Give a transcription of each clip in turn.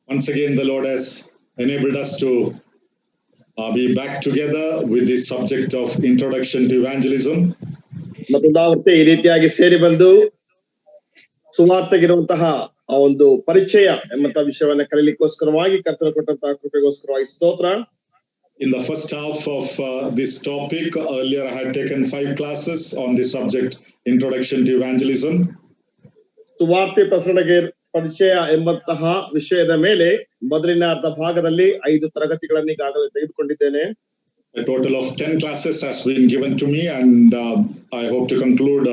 Once again, the Lord has enabled us to be back together with this subject of introduction to evangelism. ಮತ್ತೊಂದಾವರ್ತಿ ಈ ರೀತಿಯಾಗಿ ಸೇರಿ ಬಂದು ಸುವಾರ್ತೆಗಿರುವಂತಹ ಆ ಒಂದು ಪರಿಚಯ ಎಂಬಂತಹ ವಿಷಯವನ್ನ ಕಲಿಲಿಕ್ಕೋಸ್ಕರವಾಗಿ ಕರ್ತನ ಕೊಟ್ಟಂತಹ ಕೃಪೆಗೋಸ್ಕರವಾಗಿ ಸ್ತೋತ್ರ. In the first half of this topic, earlier I had taken 5 classes on this subject, introduction to evangelism. ಸುವಾರ್ತೆ ಪ್ರಸರಣೆಗೆ ಪರಿಚಯ ಎಂಬಂತಹ ವಿಷಯದ ಮೇಲೆ ಮೊದಲಿನ ಅರ್ಧ ಭಾಗದಲ್ಲಿ 5 ತರಗತಿಗಳನ್ನು ಈಗಾಗಲೇ ತೆಗೆದುಕೊಂಡಿದ್ದೇನೆ. A total of 10 classes has been given to me, and I hope to conclude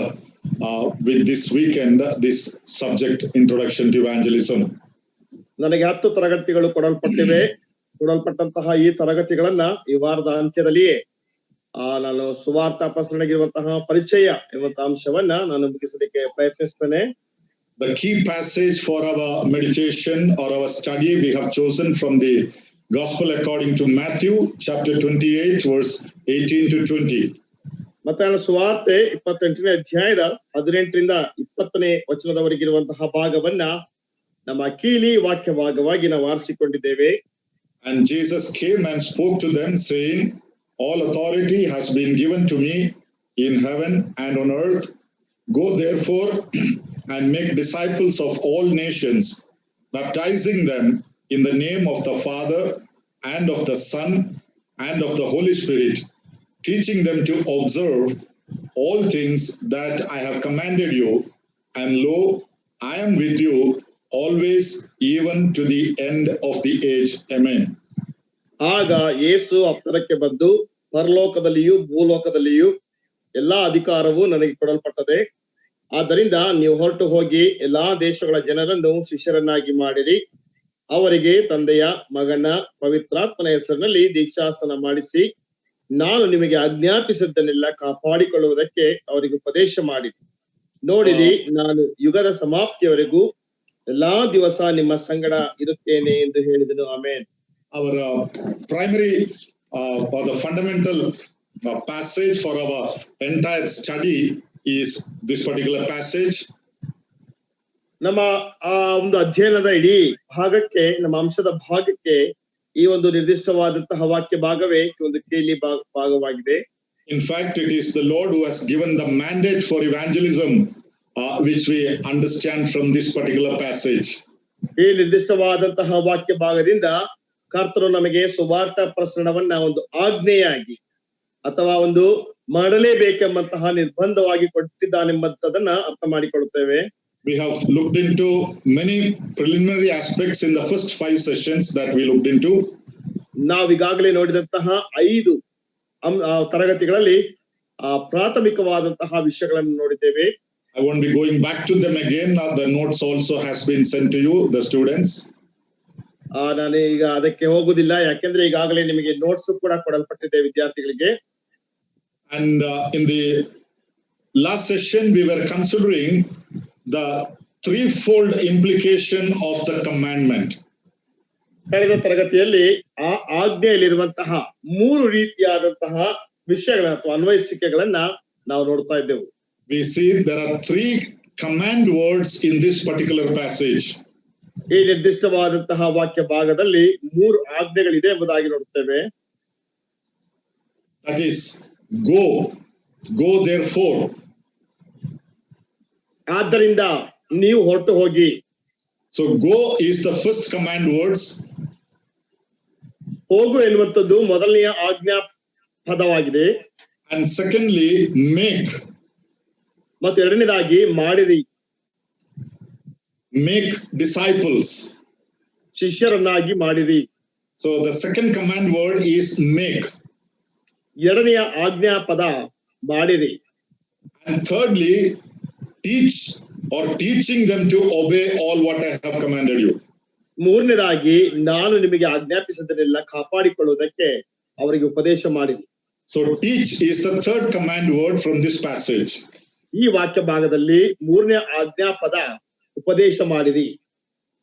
with this weekend this subject, introduction to evangelism. ನನಗೆ 10 ತರಗತಿಗಳು ಕೊಡಲ್ಪಟ್ಟಂತಹ ಈ ತರಗತಿಗಳನ್ನ ಈ ವಾರದ ಅಂತ್ಯದಲ್ಲಿಯೇ ನಾನು ಸುವಾರ್ತಾ ಪ್ರಸರಣೆಗಿರುವಂತಹ ಪರಿಚಯ ಎಂಬಂತಹ ಅಂಶವನ್ನ ನಾನು ಮುಗಿಸಲಿಕ್ಕೆ ಪ್ರಯತ್ನಿಸ್ತೇನೆ. The key passage for our meditation or our study we have chosen from the Gospel according to Matthew chapter 28 verse 18 to 20. ಮತ್ತಾಯನ ಸುವಾರ್ತೆ 28ನೇ ಅಧ್ಯಾಯದ 18ರಿಂದ 20ನೇ ವಚನದವರೆಗಿರುವಂತಹ ಭಾಗವನ್ನ ನಮ್ಮ ಕೀಲಿ ವಾಕ್ಯ ಭಾಗವಾಗಿ ನಾವು ಆರಿಸಿಕೊಂಡಿದ್ದೇವೆ. And Jesus came and spoke to them, saying, all authority has been given to me in heaven and on earth. Go therefore and make disciples of all nations, baptizing them in the name of the Father and of the Son and of the Holy Spirit, teaching them to observe all things that I have commanded you. And lo, I am with you always, even to the end of the age. Amen. ಆಗ ಯೇಸು ಅಪ್ತರಕ್ಕೆ ಬಂದು, ಪರಲೋಕದಲ್ಲಿಯೂ ಭೂಲೋಕದಲ್ಲಿಯೂ ಎಲ್ಲಾ ಅಧಿಕಾರವು ನನಗೆ ಕೊಡಲ್ಪಟ್ಟದೆ. ಆದ್ದರಿಂದ ನೀವು ಹೊರಟು ಹೋಗಿ ಎಲ್ಲಾ ದೇಶಗಳ ಜನರನ್ನು ಶಿಷ್ಯರನ್ನಾಗಿ ಮಾಡಿರಿ. ಅವರಿಗೆ ತಂದೆಯ, ಮಗನ, ಪವಿತ್ರಾತ್ಮನ ಹೆಸರಿನಲ್ಲಿ ದೀಕ್ಷಾಸ್ನಾನ ಮಾಡಿಸಿ, ನಾನು ನಿಮಗೆ ಆಜ್ಞಾಪಿಸಿದ್ದನ್ನೆಲ್ಲ ಕಾಪಾಡಿಕೊಳ್ಳುವುದಕ್ಕೆ ಅವರಿಗೆ ಉಪದೇಶ ಮಾಡಿರಿ. ನೋಡಿರಿ, ನಾನು ಯುಗದ ಸಮಾಪ್ತಿಯವರೆಗೂ ಎಲ್ಲಾ ದಿವಸ ನಿಮ್ಮ ಸಂಗಡ ಇರುತ್ತೇನೆ ಎಂದು ಹೇಳಿದನು. Amen. Our primary or the fundamental passage for our entire study is this particular passage. ನಮ್ಮ ಆ ಒಂದು ಅಧ್ಯಯನದ ಇಡೀ ಭಾಗಕ್ಕೆ, ನಮ್ಮ ಅಂಶದ ಭಾಗಕ್ಕೆ ಈ ಒಂದು ನಿರ್ದಿಷ್ಟವಾದಂತಹ ವಾಕ್ಯ ಭಾಗವೇ ಒಂದು ಕೇಳಿ ಭಾಗವಾಗಿದೆ. In fact, it is the Lord who has given the mandate for evangelism, which we understand from this particular passage. ಈ ನಿರ್ದಿಷ್ಟವಾದಂತಹ ವಾಕ್ಯ ಭಾಗದಿಂದ ಕರ್ತನು ನಮಗೆ ಸುವಾರ್ತಾ ಪ್ರಸರಣವನ್ನ ಒಂದು ಆಜ್ಞೆಯಾಗಿ ಅಥವಾ ಒಂದು ಮಾಡಲೇಬೇಕೆಂಬಂತಹ ನಿರ್ಬಂಧವಾಗಿ ಕೊಟ್ಟಿದ್ದಾನೆಂಬಂತದನ್ನ ಅರ್ಥ ಮಾಡಿಕೊಳ್ಳುತ್ತೇವೆ. We have looked into many preliminary aspects in the first 5 sessions that we looked into. ನಾವೀಗಾಗಲೇ ನೋಡಿದಂತಹ 5 ತರಗತಿಗಳಲ್ಲಿ ಪ್ರಾಥಮಿಕವಾದಂತಹ ವಿಷಯಗಳನ್ನು ನೋಡಿದ್ದೇವೆ. I won't be going back to them again. The notes also has been sent to you, the students. ನಾನು ಈಗ ಅದಕ್ಕೆ ಹೋಗುದಿಲ್ಲ, ಯಾಕೆಂದ್ರೆ ಈಗಾಗಲೇ ನಿಮಗೆ ನೋಟ್ಸ್ ಕೂಡ ಕೊಡಲ್ಪಟ್ಟಿದೆ ವಿದ್ಯಾರ್ಥಿಗಳಿಗೆ. And in the last session we were considering the threefold implication of the commandment. ಕಳೆದ ತರಗತಿಯಲ್ಲಿ ಆ ಆಜ್ಞೆಯಲ್ಲಿರುವಂತಹ 3 ರೀತಿಯಾದಂತಹ ವಿಷಯಗಳ ಅಥವಾ ಅನ್ವಯಿಸಿಕೆಗಳನ್ನ ನಾವು ನೋಡ್ತಾ ಇದ್ದೆವು. We see there are 3 command words in this particular passage. ಈ ನಿರ್ದಿಷ್ಟವಾದಂತಹ ವಾಕ್ಯ ಭಾಗದಲ್ಲಿ 3 ಆಜ್ಞೆಗಳಿದೆ ಎಂಬುದಾಗಿ ನೋಡುತ್ತೇವೆ. That is, go therefore. ಆದ್ದರಿಂದ ನೀವು ಹೊರಟು ಹೋಗಿ. So go is the first command words. ಹೋಗು ಎನ್ನುವಂಥದ್ದು ಮೊದಲನೆಯ ಆಜ್ಞಾ ಪದವಾಗಿದೆ. And secondly, make. ಮತ್ತು ಎರಡನೇದಾಗಿ ಮಾಡಿರಿ. Make disciples. ಶಿಷ್ಯರನ್ನಾಗಿ ಮಾಡಿರಿ. So the second command word is make. ಎರಡನೆಯ ಆಜ್ಞಾ ಪದ ಮಾಡಿರಿ. And thirdly, teach or teaching them to obey all what I have commanded you. ಮೂರನೇದಾಗಿ ನಾನು ನಿಮಗೆ ಆಜ್ಞಾಪಿಸಿದ್ದನ್ನೆಲ್ಲ ಕಾಪಾಡಿಕೊಳ್ಳುವುದಕ್ಕೆ ಅವರಿಗೆ ಉಪದೇಶ ಮಾಡಿರಿ. So teach is the third command word from this passage. ಈ ವಾಕ್ಯ ಭಾಗದಲ್ಲಿ ಮೂರನೇ ಆಜ್ಞಾ ಪದ ಉಪದೇಶ ಮಾಡಿರಿ.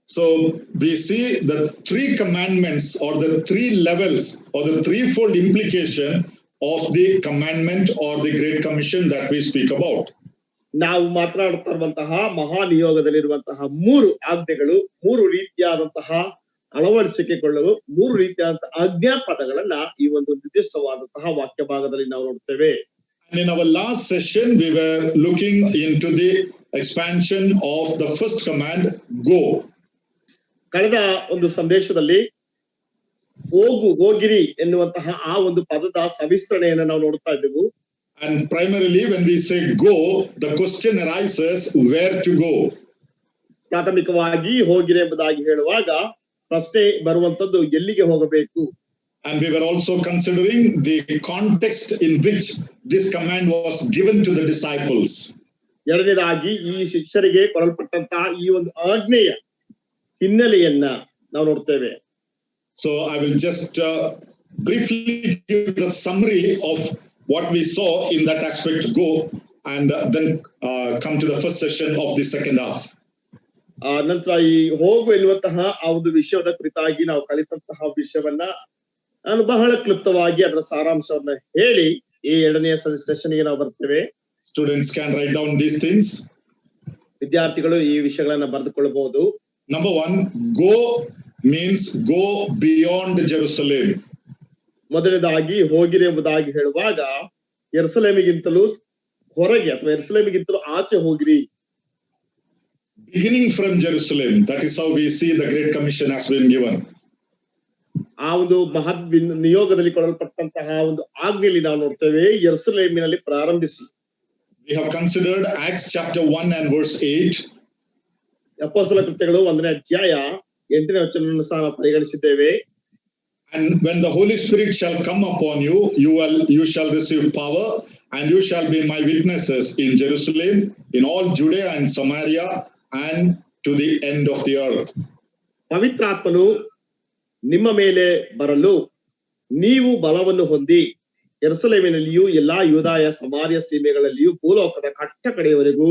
So we see the 3 commandments or the 3 levels or the threefold implication of the commandment or the Great Commission that we speak about. ನಾವು ಮಾತನಾಡುತ್ತಾ ಇರುವಂತಹ ಮಹಾ ನಿಯೋಗದಲ್ಲಿರುವಂತಹ 3 ಆಜ್ಞೆಗಳು 3 ರೀತಿಯಾದಂತಹ ಅಳವಡಿಸಿಕೊಳ್ಳಲು 3 ರೀತಿಯಾದಂತಹ ಆಜ್ಞಾಪದಗಳನ್ನ ಈ ಒಂದು ನಿರ್ದಿಷ್ಟವಾದಂತಹ ವಾಕ್ಯ ಭಾಗದಲ್ಲಿ ನಾವು ನೋಡ್ತೇವೆ. And in our last session, we were looking into the expansion of the first command, go. ಕಳೆದ ಒಂದು ಸಂದೇಶದಲ್ಲಿ ಹೋಗಿರಿ ಎನ್ನುವಂತಹ ಆ ಒಂದು ಪದದ ಸವಿಸ್ತರಣೆಯನ್ನು ನಾವು ನೋಡ್ತಾ ಇದ್ದೆವು. And primarily when we say go, the question arises where to go. ಪ್ರಾಥಮಿಕವಾಗಿ ಹೋಗಿರಿ ಎಂಬುದಾಗಿ ಹೇಳುವಾಗ ಪ್ರಶ್ನೆ ಬರುವಂತದ್ದು ಎಲ್ಲಿಗೆ ಹೋಗಬೇಕು. And we were also considering the context in which this command was given to the disciples. ಎರಡನೇದಾಗಿ ಈ ಶಿಷ್ಯರಿಗೆ ಕೊಡಲ್ಪಟ್ಟಂತಹ ಈ ಒಂದು ಆಜ್ಞೆಯ ಹಿನ್ನೆಲೆಯನ್ನ ನಾವು ನೋಡ್ತೇವೆ. So I will just briefly give the summary of what we saw in that aspect go, and then come to the first session of the second half. ನಂತರ ಈ ಹೋಗು ಎನ್ನುವಂತಹ ಆ ಒಂದು ವಿಷಯದ ಕುರಿತಾಗಿ ನಾವು ಕಲಿತಂತಹ ವಿಷಯವನ್ನ ನಾನು ಬಹಳ ಕ್ಲುಪ್ತವಾಗಿ ಅದರ ಸಾರಾಂಶವನ್ನ ಹೇಳಿ ಈ ಎರಡನೆಯ ಸೆಷನ್ಗೆ ನಾವು ಬರ್ತೇವೆ. Students can write down these things. ವಿದ್ಯಾರ್ಥಿಗಳು ಈ ವಿಷಯಗಳನ್ನ ಬರೆದುಕೊಳ್ಳಬಹುದು. Number 1, go means go beyond Jerusalem. ಮೊದಲನೇದಾಗಿ ಹೋಗಿರಿ ಎಂಬುದಾಗಿ ಹೇಳುವಾಗ ಯೆರೂಸಲೇಮಿಗಿಂತಲೂ ಹೊರಗೆ ಅಥವಾ ಯೆರೂಸಲೇಮಿಗಿಂತಲೂ ಆಚೆ ಹೋಗಿರಿ. Beginning from Jerusalem, that is how we see the Great Commission has been given. ಆ ಒಂದು ಮಹತ್ ನಿಯೋಗದಲ್ಲಿ ಕೊಡಲ್ಪಟ್ಟಂತಹ ಒಂದು ಆಜ್ಞೆಯಲ್ಲಿ ನಾವು ನೋಡ್ತೇವೆ ಯೆರೂಸಲೇಮಿನಲ್ಲಿ ಪ್ರಾರಂಭಿಸಿ. We have considered Acts chapter 1 and verse 8. ಅಪೊಸ್ತಲ ಕೃತ್ಯಗಳು 1ನೇ ಅಧ್ಯಾಯ 8ನೇ ವಚನವನ್ನು ಸಹ ನಾವು ಪರಿಗಣಿಸಿದ್ದೇವೆ. And when the Holy Spirit shall come upon you, you shall receive power, and you shall be my witnesses in Jerusalem, in all Judea and Samaria, and to the end of the earth. ಪವಿತ್ರಾತ್ಮನು ನಿಮ್ಮ ಮೇಲೆ ಬರಲು ನೀವು ಬಲವನ್ನು ಹೊಂದಿ ಯೆರೂಸಲೇಮಿನಲ್ಲಿಯೂ ಎಲ್ಲಾ ಯೂದಾಯ ಸಮಾರ್ಯ ಸೀಮೆಗಳಲ್ಲಿಯೂ ಭೂಲೋಕದ ಕಟ್ಟ ಕಡೆಯವರೆಗೂ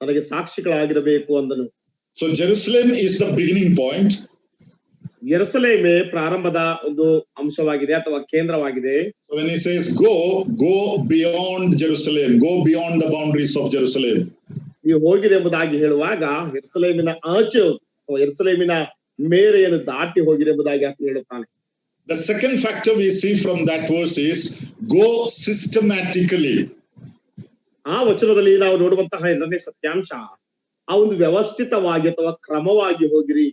ನನಗೆ ಸಾಕ್ಷಿಗಳಾಗಿರಬೇಕು ಅಂದನು. So Jerusalem is the beginning point. ಯೆರೂಸಲೇಮೇ ಪ್ರಾರಂಭದ ಒಂದು ಅಂಶವಾಗಿದೆ ಅಥವಾ ಕೇಂದ್ರವಾಗಿದೆ. So when he says go beyond Jerusalem, go beyond the boundaries of Jerusalem. ನೀವು ಹೋಗಿರಿ ಎಂಬುದಾಗಿ ಹೇಳುವಾಗ ಯೆರೂಸಲೇಮಿನ ಆಚೆ ಅಥವಾ ಯೆರೂಸಲೇಮಿನ ಮೇರೆಯನ್ನು ದಾಟಿ ಹೋಗಿರಿ ಎಂಬುದಾಗಿ ಆತ ಹೇಳುತ್ತಾನೆ. The second factor we see from that verse is go systematically. ಆ ವಚನದಲ್ಲಿ ನಾವು ನೋಡುವಂತಹ ಎರಡನೇ ಸತ್ಯಾಂಶ ಆ ಒಂದು ವ್ಯವಸ್ಥಿತವಾಗಿ ಅಥವಾ ಕ್ರಮವಾಗಿ ಹೋಗಿರಿ.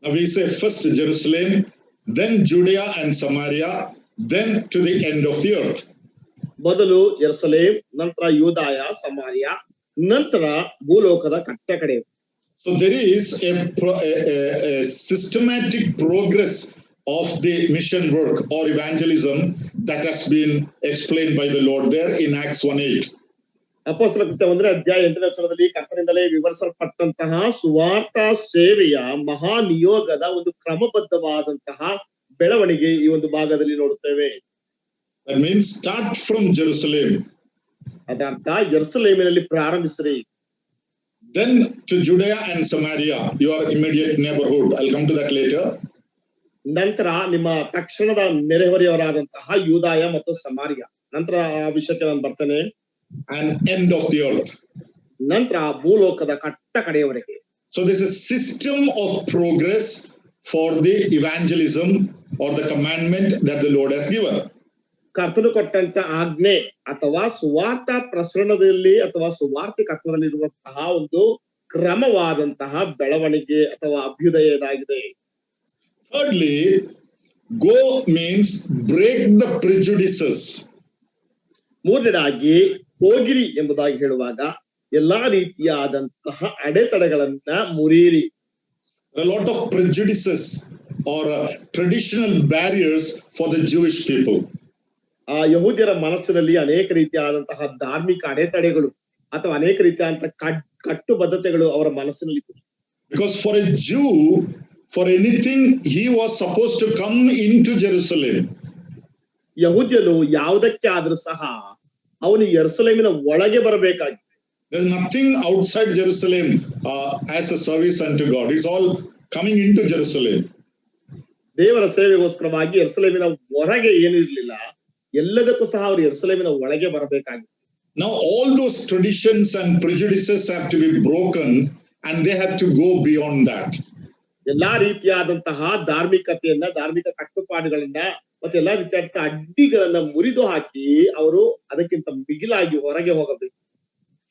Now we say first Jerusalem, then Judea and Samaria, then to the end of the earth. ಮೊದಲು ಯೆರೂಸಲೇಮ್, ನಂತರ ಯೂದಾಯ ಸಮಾರ್ಯ, ನಂತರ ಭೂಲೋಕದ ಕಟ್ಟ ಕಡೆ. So there is a systematic progress of the mission work or evangelism that has been explained by the Lord there in Acts 1:8. ಅಪೊಸ್ತಲ ಕೃತ್ಯ 1ನೇ ಅಧ್ಯಾಯ 8ನೇ ವಚನದಲ್ಲಿ ಕರ್ತನಿಂದಲೇ ವಿವರಿಸಲ್ಪಟ್ಟಂತಹ ಸುವಾರ್ಥ ಸೇವೆಯ ಮಹಾ ನಿಯೋಗದ ಒಂದು ಕ್ರಮಬದ್ಧವಾದಂತಹ ಬೆಳವಣಿಗೆ ಈ ಒಂದು ಭಾಗದಲ್ಲಿ ನೋಡುತ್ತೇವೆ. That means start from Jerusalem. ಅದರ್ಥ ಯೆರೂಸಲೇಮಿನಲ್ಲಿ ಪ್ರಾರಂಭಿಸಿರಿ. Then to Judea and Samaria, your immediate neighborhood. I'll come to that later. ನಂತರ ನಿಮ್ಮ ತಕ್ಷಣದ ನೆರೆಹೊರೆಯವರಾದಂತಹ ಯೂದಾಯ ಮತ್ತು ಸಮಾರ್ಯ, ನಂತರ ಆ ವಿಷಯಕ್ಕೆ ನಾನು ಬರ್ತೇನೆ. And end of the earth. ನಂತರ ಭೂಲೋಕದ ಕಟ್ಟ ಕಡೆಯವರೆಗೆ. So there's a system of progress for the evangelism or the commandment that the Lord has given. ಕರ್ತನು ಕೊಟ್ಟಂತ ಆಜ್ಞೆ ಅಥವಾ ಸುವಾರ್ಥ ಪ್ರಸರಣದಲ್ಲಿ ಅಥವಾ ಸುವಾರ್ತಿಕತ್ವದಲ್ಲಿ ಇರುವಂತಹ ಒಂದು ಕ್ರಮವಾದಂತಹ ಬೆಳವಣಿಗೆ ಅಥವಾ ಅಭ್ಯುದಯ ಇದಾಗಿದೆ. Thirdly, go means break the prejudices. ಮೂರನೇದಾಗಿ ಹೋಗಿರಿ ಎಂಬುದಾಗಿ ಹೇಳುವಾಗ ಎಲ್ಲಾ ರೀತಿಯಾದಂತಹ ಅಡೆತಡೆಗಳನ್ನ ಮುರಿಯಿರಿ. A lot of prejudices or traditional barriers for the Jewish people. ಆ ಯಹೂದ್ಯರ ಮನಸ್ಸಿನಲ್ಲಿ ಅನೇಕ ರೀತಿಯಾದಂತಹ ಧಾರ್ಮಿಕ ಅಡೆತಡೆಗಳು ಅಥವಾ ಅನೇಕ ರೀತಿಯಾದಂತಹ ಕಟ್ಟುಬದ್ಧತೆಗಳು ಅವರ ಮನಸ್ಸಿನಲ್ಲಿ. Because for a Jew, for anything, he was supposed to come into Jerusalem. ಯಹೂದ್ಯನು ಯಾವುದಕ್ಕೆ ಆದ್ರೂ ಸಹ ಅವನು ಯೆರೂಸಲೇಮಿನ ಒಳಗೆ ಬರಬೇಕಾಗಿ. There's nothing outside Jerusalem as a service unto God. It's all coming into Jerusalem. ದೇವರ ಸೇವೆಗೋಸ್ಕರವಾಗಿ ಯೆರೂಸಲೇಮಿನ ಹೊರಗೆ ಏನು ಇರಲಿಲ್ಲ, ಎಲ್ಲದಕ್ಕೂ ಸಹ ಅವರು ಯೆರೂಸಲೇಮಿನ ಒಳಗೆ ಬರಬೇಕಾಗಿ. Now all those traditions and prejudices have to be broken, and they have to go beyond that. ಎಲ್ಲಾ ರೀತಿಯಾದಂತಹ ಧಾರ್ಮಿಕತೆಯನ್ನ, ಧಾರ್ಮಿಕ ಕಟ್ಟುಪಾಡುಗಳನ್ನ ಮತ್ತೆ ಎಲ್ಲಾ ರೀತಿಯಾದ ಅಡ್ಡಿಗಳನ್ನ ಮುರಿದು ಹಾಕಿ ಅವರು ಅದಕ್ಕಿಂತ ಮಿಗಿಲಾಗಿ ಹೊರಗೆ ಹೋಗಬೇಕು.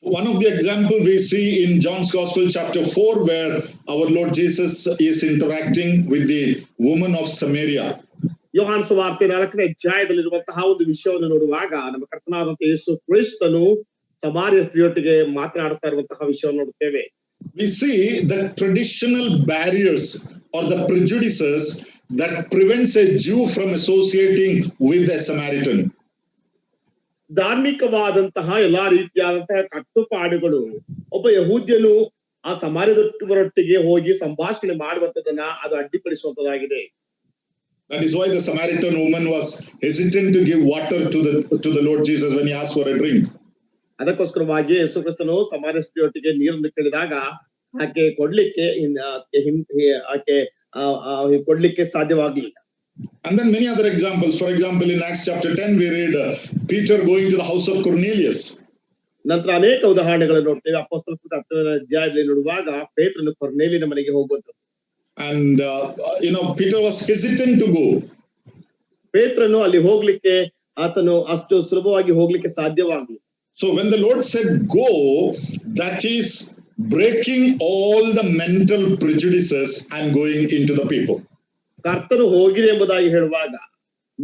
One of the example we see in John's Gospel chapter 4 where our Lord Jesus is interacting with the woman of Samaria. ಯೋಹಾನ ಸುವಾರ್ತೆ 4ನೇ ಅಧ್ಯಾಯದಲ್ಲಿರುವಂತಹ ಒಂದು ವಿಷಯವನ್ನು ನೋಡುವಾಗ ನಮ್ಮ ಕರ್ತನಾದಂತಹ ಯೇಸು ಕ್ರಿಸ್ತನು ಸಮಾರ್ಯ ಸ್ತ್ರೀಯೊಟ್ಟಿಗೆ ಮಾತನಾಡ್ತಾ ಇರುವಂತಹ ವಿಷಯವನ್ನು ನೋಡುತ್ತೇವೆ. We see the traditional barriers or the prejudices that prevents a Jew from associating with a Samaritan. ಧಾರ್ಮಿಕವಾದಂತಹ ಎಲ್ಲಾ ರೀತಿಯಾದಂತಹ ಕಟ್ಟುಪಾಡುಗಳು ಒಬ್ಬ ಯಹೂದ್ಯನು ಆ ಸಮಾರ್ಯದವರೊಟ್ಟಿಗೆ ಹೋಗಿ ಸಂಭಾಷಣೆ ಮಾಡುವಂತದನ್ನ ಅದು ಅಡ್ಡಿಪಡಿಸುವಂತದಾಗಿದೆ. That is why the Samaritan woman was hesitant to give water to the Lord Jesus when he asked for a drink. ಅದಕ್ಕೋಸ್ಕರವಾಗಿ ಯೇಸು ಕ್ರಿಸ್ತನು ಸಮಾರ್ಯ ಸ್ತ್ರೀಯೊಟ್ಟಿಗೆ ನೀರನ್ನು ಕೇಳಿದಾಗ ಆಕೆ ಕೊಡ್ಲಿಕ್ಕೆ ಸಾಧ್ಯವಾಗಲಿಲ್ಲ. And then many other examples. For example, in Acts chapter 10, we read Peter going to the house of Cornelius. ನಂತರ ಅನೇಕ ಉದಾಹರಣೆಗಳನ್ನು ನೋಡ್ತೇವೆ. ಅಪೊಸ್ತಲರ 10ನೇ ಅಧ್ಯಾಯದಲ್ಲಿ ನೋಡುವಾಗ ಪೇತ್ರನು ಕೊರ್ನೇಲಿಯನ ಮನೆಗೆ ಹೋಗುವಂತದ್ದು. And Peter was hesitant to go. ಪೇತ್ರನು ಅಲ್ಲಿ ಹೋಗ್ಲಿಕ್ಕೆ ಆತನು ಅಷ್ಟು ಸುಲಭವಾಗಿ ಹೋಗ್ಲಿಕ್ಕೆ ಸಾಧ್ಯವಾಗಲಿಲ್ಲ. So when the Lord said go, that is breaking all the mental prejudices and going into the people. ಕರ್ತನು ಹೋಗಿರಿ ಎಂಬುದಾಗಿ ಹೇಳುವಾಗ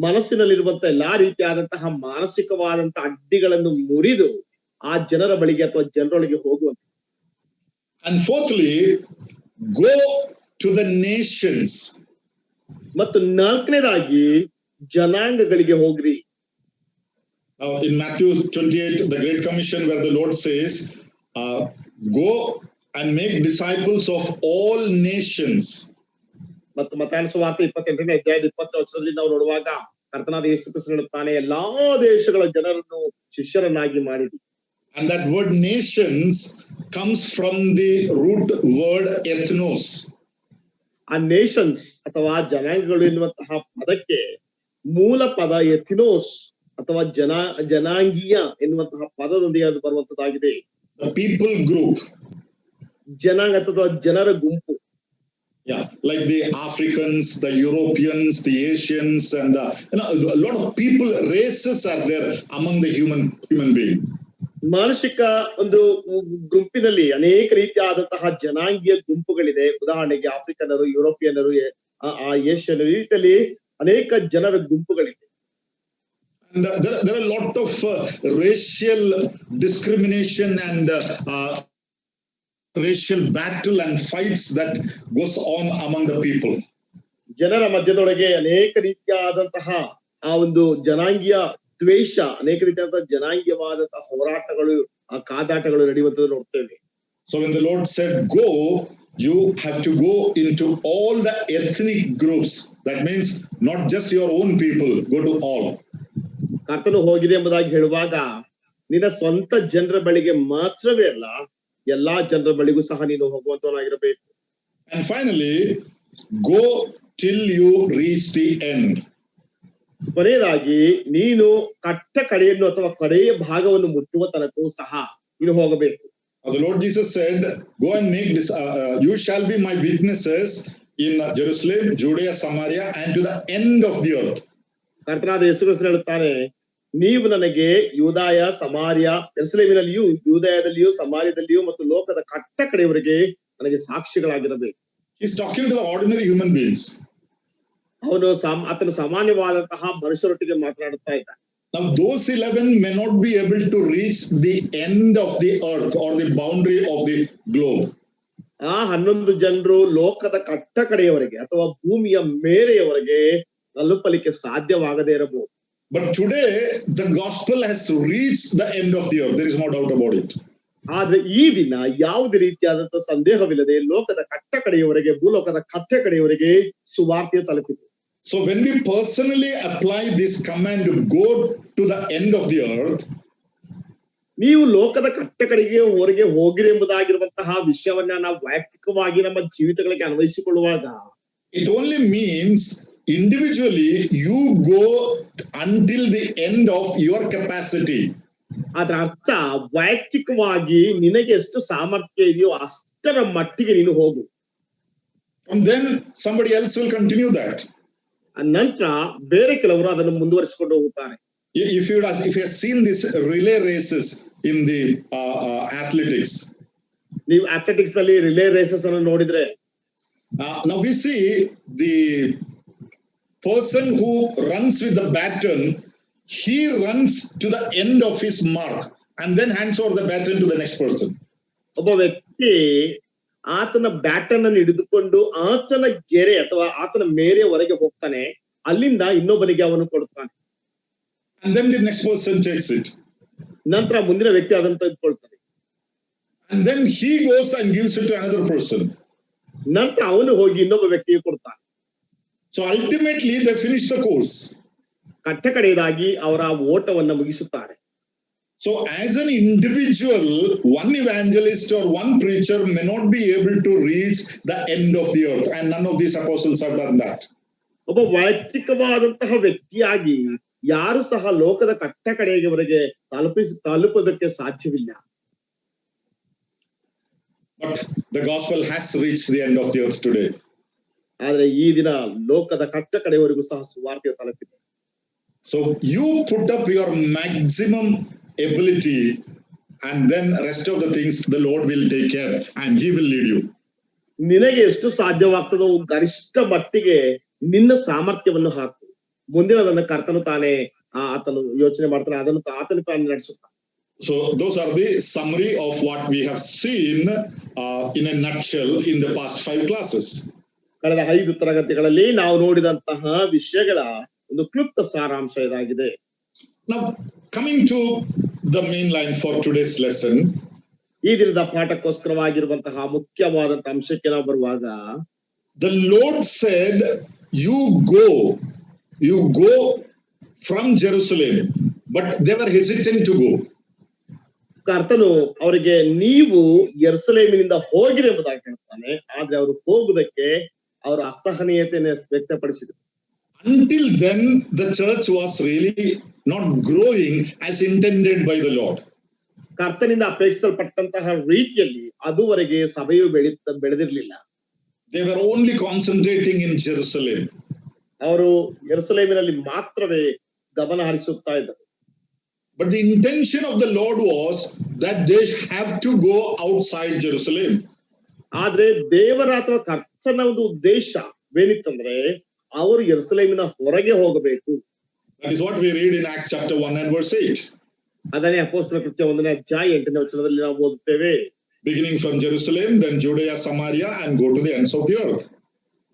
ಮನಸ್ಸಿನಲ್ಲಿರುವಂತ ಎಲ್ಲಾ ರೀತಿಯಾದಂತಹ ಮಾನಸಿಕವಾದಂತಹ ಅಡ್ಡಿಗಳನ್ನು ಮುರಿದು ಆ ಜನರ ಬಳಿಗೆ ಅಥವಾ ಜನರೊಳಗೆ ಹೋಗುವಂತ. And fourthly, go to the nations. ಮತ್ತು ನಾಲ್ಕನೇದಾಗಿ ಜನಾಂಗಗಳಿಗೆ ಹೋಗ್ರಿ. Now in Matthew 28, the Great Commission, where the Lord says, go and make disciples of all nations. ಮತ್ತು ಮತ್ತಾಯನ ಸುವಾರ್ತೆ 28ನೇ ಅಧ್ಯಾಯದ 20ನೇ ವಚನದಲ್ಲಿ ನಾವು ನೋಡುವಾಗ ಕರ್ತನಾದ ಯೇಸು ಕ್ರಿಸ್ತನು ಹೇಳುತ್ತಾನೆ, ಎಲ್ಲಾ ದೇಶಗಳ ಜನರನ್ನು ಶಿಷ್ಯರನ್ನಾಗಿ ಮಾಡಿದಿ. And that word nations comes from the root word ethnos. ಆ ನೇಷನ್ಸ್ ಅಥವಾ ಜನಾಂಗಗಳು ಎನ್ನುವಂತಹ ಪದಕ್ಕೆ ಮೂಲ ಪದ ಎಥಿನೋಸ್ ಅಥವಾ ಜನಾಂಗೀಯ ಎನ್ನುವಂತಹ ಪದದೊಂದಿಗೆ ಅದು ಬರುವಂತದ್ದಾಗಿದೆ. The people group. ಜನಾಂಗ ಅಥವಾ ಜನರ ಗುಂಪು. Yeah, like the Africans, the Europeans, the Asians, and a lot of people, races are there among the human being. ಮಾನಸಿಕ ಒಂದು ಗುಂಪಿನಲ್ಲಿ ಅನೇಕ ರೀತಿಯಾದಂತಹ ಜನಾಂಗೀಯ ಗುಂಪುಗಳಿದೆ. ಉದಾಹರಣೆಗೆ ಆಫ್ರಿಕನರು, ಯುರೋಪಿಯನರು, ಏಷ್ಯನರು, ಈ ರೀತಿಯಲ್ಲಿ ಅನೇಕ ಜನರ ಗುಂಪುಗಳಿದೆ. And there are a lot of racial discrimination and racial battle and fights that goes on among the people. ಜನರ ಮಧ್ಯದೊಳಗೆ ಅನೇಕ ರೀತಿಯಾದಂತಹ ಆ ಒಂದು ಜನಾಂಗೀಯ ದ್ವೇಷ, ಅನೇಕ ರೀತಿಯಾದಂತಹ ಜನಾಂಗೀಯವಾದಂತಹ ಹೋರಾಟಗಳು, ಆ ಕಾದಾಟಗಳು ನಡೆಯುವಂತದ್ದು ನೋಡ್ತೇವೆ. So when the Lord said go, you have to go into all the ethnic groups. That means not just your own people, go to all. ಕರ್ತನು ಹೋಗಿದೆ ಎಂಬುದಾಗಿ ಹೇಳುವಾಗ ನಿನ್ನ ಸ್ವಂತ ಜನರ ಬಳಿಗೆ ಮಾತ್ರವೇ ಅಲ್ಲ, ಎಲ್ಲಾ ಜನರ ಬಳಿಗೂ ಸಹ ನೀನು ಹೋಗುವಂತವನಾಗಿರಬೇಕು. And finally, go till you reach the end. ಕೊನೆಯದಾಗಿ ನೀನು ಕಟ್ಟ ಕಡೆಯನ್ನು ಅಥವಾ ಕಡೆಯ ಭಾಗವನ್ನು ಮುಟ್ಟುವ ತನಕೂ ಸಹ ನೀನು ಹೋಗಬೇಕು. The Lord Jesus said, go and make this, you shall be my witnesses in Jerusalem, Judea, Samaria, and to the end of the earth. ಕರ್ತನಾದ ಯೇಸು ಕ್ರಿಸ್ತನು ಹೇಳುತ್ತಾನೆ, ನೀವು ನನಗೆ ಯೂದಾಯ, ಸಮಾರ್ಯ, ಯೆರೂಸಲೇಮಿನಲ್ಲಿಯೂ, ಯೂದಾಯದಲ್ಲಿಯೂ, ಸಮಾರ್ಯದಲ್ಲಿಯೂ ಮತ್ತು ಲೋಕದ ಕಟ್ಟ ಕಡೆಯವರೆಗೆ ನನಗೆ ಸಾಕ್ಷಿಗಳಾಗಿರಬೇಕು. He's talking to the ordinary human beings. ಆತನು ಸಾಮಾನ್ಯವಾದಂತಹ ಮನುಷ್ಯರೊಟ್ಟಿಗೆ ಮಾತನಾಡುತ್ತಾ ಇದ್ದ. Now those 11 may not be able to reach the end of the earth or the boundary of the globe. ಆ 11 ಜನರು ಲೋಕದ ಕಟ್ಟ ಕಡೆಯವರೆಗೆ ಅಥವಾ ಭೂಮಿಯ ಮೇರೆಯವರೆಗೆ ತಲುಪಲಿಕ್ಕೆ ಸಾಧ್ಯವಾಗದೇ ಇರಬಹುದು. But today the gospel has reached the end of the earth. There is no doubt about it. ಆದ್ರೆ ಈ ದಿನ ಯಾವುದೇ ರೀತಿಯಾದಂತಹ ಸಂದೇಹವಿಲ್ಲದೆ ಲೋಕದ ಕಟ್ಟ ಕಡೆಯವರೆಗೆ, ಭೂಲೋಕದ ಕಟ್ಟ ಕಡೆಯವರೆಗೆ ಸುವಾರ್ತೆಯು ತಲುಪಿದೆ. So when we personally apply this command to go to the end of the earth, ನೀವು ಲೋಕದ ಕಟ್ಟ ಕಡೆಗೆ ಹೊರಗೆ ಹೋಗಿರಿ ಎಂಬುದಾಗಿರುವಂತಹ ವಿಷಯವನ್ನ ನಾವು ವೈಯಕ್ತಿಕವಾಗಿ ನಮ್ಮ ಜೀವಿತಗಳಿಗೆ ಅನ್ವಯಿಸಿಕೊಳ್ಳುವಾಗ, it only means individually you go until the end of your capacity. ಅದರ ಅರ್ಥ ವೈಯಕ್ತಿಕವಾಗಿ ನಿನಗೆ ಎಷ್ಟು ಸಾಮರ್ಥ್ಯ ಇದೆಯೋ ಅಷ್ಟರ ಮಟ್ಟಿಗೆ ನೀನು ಹೋಗು. And then somebody else will continue that. ನಂತರ ಬೇರೆ ಕೆಲವರು ಅದನ್ನು ಮುಂದುವರಿಸಿಕೊಂಡು ಹೋಗುತ್ತಾರೆ. If you have seen this relay races in the athletics, ನೀವು ಅಥ್ಲೆಟಿಕ್ಸ್ ನಲ್ಲಿ ರಿಲೇ ರೇಸಸ್ ಅನ್ನು ನೋಡಿದ್ರೆ, now we see the person who runs with the baton, he runs to the end of his mark and then hands over the baton to the next person. ಒಬ್ಬ ವ್ಯಕ್ತಿ ಆತನ baton ಅನ್ನು ಹಿಡಿದುಕೊಂಡು ಆತನ ಗೆರೆ ಅಥವಾ ಆತನ ಮೇರೆಯವರೆಗೆ ಹೋಗ್ತಾನೆ, ಅಲ್ಲಿಂದ ಇನ್ನೊಬ್ಬನಿಗೆ ಅವನು ಕೊಡ್ತಾನೆ. And then the next person takes it. ನಂತರ ಮುಂದಿನ ವ್ಯಕ್ತಿ ಅದನ್ನು ತೆಗೆದುಕೊಳ್ತಾನೆ. And then he goes and gives it to another person. ನಂತರ ಅವನು ಹೋಗಿ ಇನ್ನೊಬ್ಬ ವ್ಯಕ್ತಿಗೆ ಕೊಡ್ತಾನೆ. So ultimately they finish the course. ಕಟ್ಟ ಕಡೆಯದಾಗಿ ಅವರ ಓಟವನ್ನು ಮುಗಿಸುತ್ತಾರೆ. So as an individual, one evangelist or one preacher may not be able to reach the end of the earth, and none of these apostles have done that. ಒಬ್ಬ ವೈಯಕ್ತಿಕವಾದಂತಹ ವ್ಯಕ್ತಿಯಾಗಿ ಯಾರು ಸಹ ಲೋಕದ ಕಟ್ಟ ಕಡೆಯವರೆಗೆ ತಲುಪೋದಕ್ಕೆ ಸಾಧ್ಯವಿಲ್ಲ. But the gospel has reached the end of the earth today. ಆದ್ರೆ ಈ ದಿನ ಲೋಕದ ಕಟ್ಟ ಕಡೆಯವರೆಗೂ ಸಹ ಸುವಾರ್ತೆ ತಲುಪಿದೆ. So you put up your maximum ability, and then rest of the things the Lord will take care and he will lead you. ನಿನಗೆ ಎಷ್ಟು ಸಾಧ್ಯವಾಗ್ತದೋ ಗರಿಷ್ಠ ಮಟ್ಟಿಗೆ ನಿನ್ನ ಸಾಮರ್ಥ್ಯವನ್ನು ಹಾಕು, ಮುಂದಿನದನ್ನ ಕರ್ತನು ತಾನೇ ಆತನು ಯೋಚನೆ ಮಾಡ್ತಾನೆ, ಅದನ್ನು ಆತನು ತಾನೇ ನಡೆಸುತ್ತಾನೆ. So those are the summary of what we have seen in a nutshell in the past 5 classes. ಕಳೆದ 5 ತರಗತಿಗಳಲ್ಲಿ ನಾವು ನೋಡಿದಂತಹ ವಿಷಯಗಳ ಒಂದು ಕ್ಲುಪ್ತ ಸಾರಾಂಶ ಇದಾಗಿದೆ. Now coming to the main line for today's lesson, ಈ ದಿನದ ಪಾಠಕ್ಕೋಸ್ಕರವಾಗಿರುವಂತಹ ಮುಖ್ಯವಾದಂತಹ ಅಂಶಕ್ಕೆ ನಾವು ಬರುವಾಗ, the Lord said, you go from Jerusalem, but they were hesitant to go. ಕರ್ತನು ಅವರಿಗೆ ನೀವು ಯೆರೂಸಲೇಮಿನಿಂದ ಹೋಗಿರಿ ಎಂಬುದಾಗಿ ಹೇಳ್ತಾನೆ, ಆದ್ರೆ ಅವರು ಹೋಗುವುದಕ್ಕೆ ಅವರು ಅಸಹನೀಯತೆಯನ್ನು ವ್ಯಕ್ತಪಡಿಸಿದರು. Until then the church was really not growing as intended by the Lord. ಕರ್ತನಿಂದ ಅಪೇಕ್ಷಿಸಲ್ಪಟ್ಟಂತಹ ರೀತಿಯಲ್ಲಿ ಅದುವರೆಗೆ ಸಭೆಯು ಬೆಳೆದಿರಲಿಲ್ಲ. They were only concentrating in Jerusalem. ಅವರು ಯೆರೂಸಲೇಮಿನಲ್ಲಿ ಮಾತ್ರವೇ ಗಮನ ಹರಿಸುತ್ತಾ ಇದ್ದರು. But the intention of the Lord was that they have to go outside Jerusalem. ಆದ್ರೆ ದೇವರ ಅಥವಾ ಕರ್ತನ ಒಂದು ಉದ್ದೇಶವೇನಿತ್ತಂದ್ರೆ ಅವರು ಯೆರೂಸಲೇಮಿನ ಹೊರಗೆ ಹೋಗಬೇಕು. That is what we read in Acts chapter 1 and verse 8. ಅದನ್ನೇ ಅಪೊಸ್ತಲರ ಕೃತ್ಯ 1ನೇ ಅಧ್ಯಾಯ 8ನೇ ವಚನದಲ್ಲಿ ನಾವು ಓದುತ್ತೇವೆ. Beginning from Jerusalem, then Judea, Samaria, and go to the ends of the earth.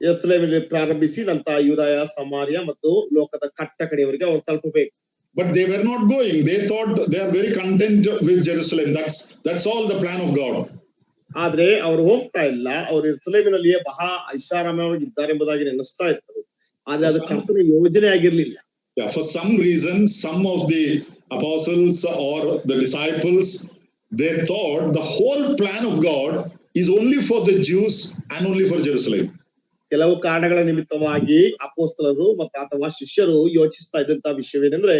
ಯೆರೂಸಲೇಮಿನಲ್ಲಿ ಪ್ರಾರಂಭಿಸಿ ನಂತರ ಯೂದಾಯ, ಸಮಾರ್ಯ ಮತ್ತು ಲೋಕದ ಕಟ್ಟ ಕಡೆಯವರೆಗೆ ಅವರು ತಲುಪಬೇಕು. But they were not going. They thought they are very content with Jerusalem. That's all the plan of God. ಆದ್ರೆ ಅವರು ಹೋಗ್ತಾ ಇಲ್ಲ, ಅವರು ಯೆರೂಸಲೇಮಿನಲ್ಲಿಯೇ ಬಹಳ ಐಷಾರಾಮವಾಗಿ ಇದ್ದಾರೆ ಎಂಬುದಾಗಿ ನೆನೆಸ್ತಾ ಇದ್ದರು. ಆದ್ರೆ ಅದು ಕರ್ತನ ಯೋಜನೆ ಆಗಿರ್ಲಿಲ್ಲ. Yeah, for some reason, some of the apostles or the disciples, they thought the whole plan of God is only for the Jews and only for Jerusalem. ಕೆಲವು ಕಾರಣಗಳ ನಿಮಿತ್ತವಾಗಿ ಅಪೊಸ್ತಲರು ಮತ್ತು ಅಥವಾ ಶಿಷ್ಯರು ಯೋಚಿಸ್ತಾ ಇದ್ದಂತಹ ವಿಷಯವೇನೆಂದ್ರೆ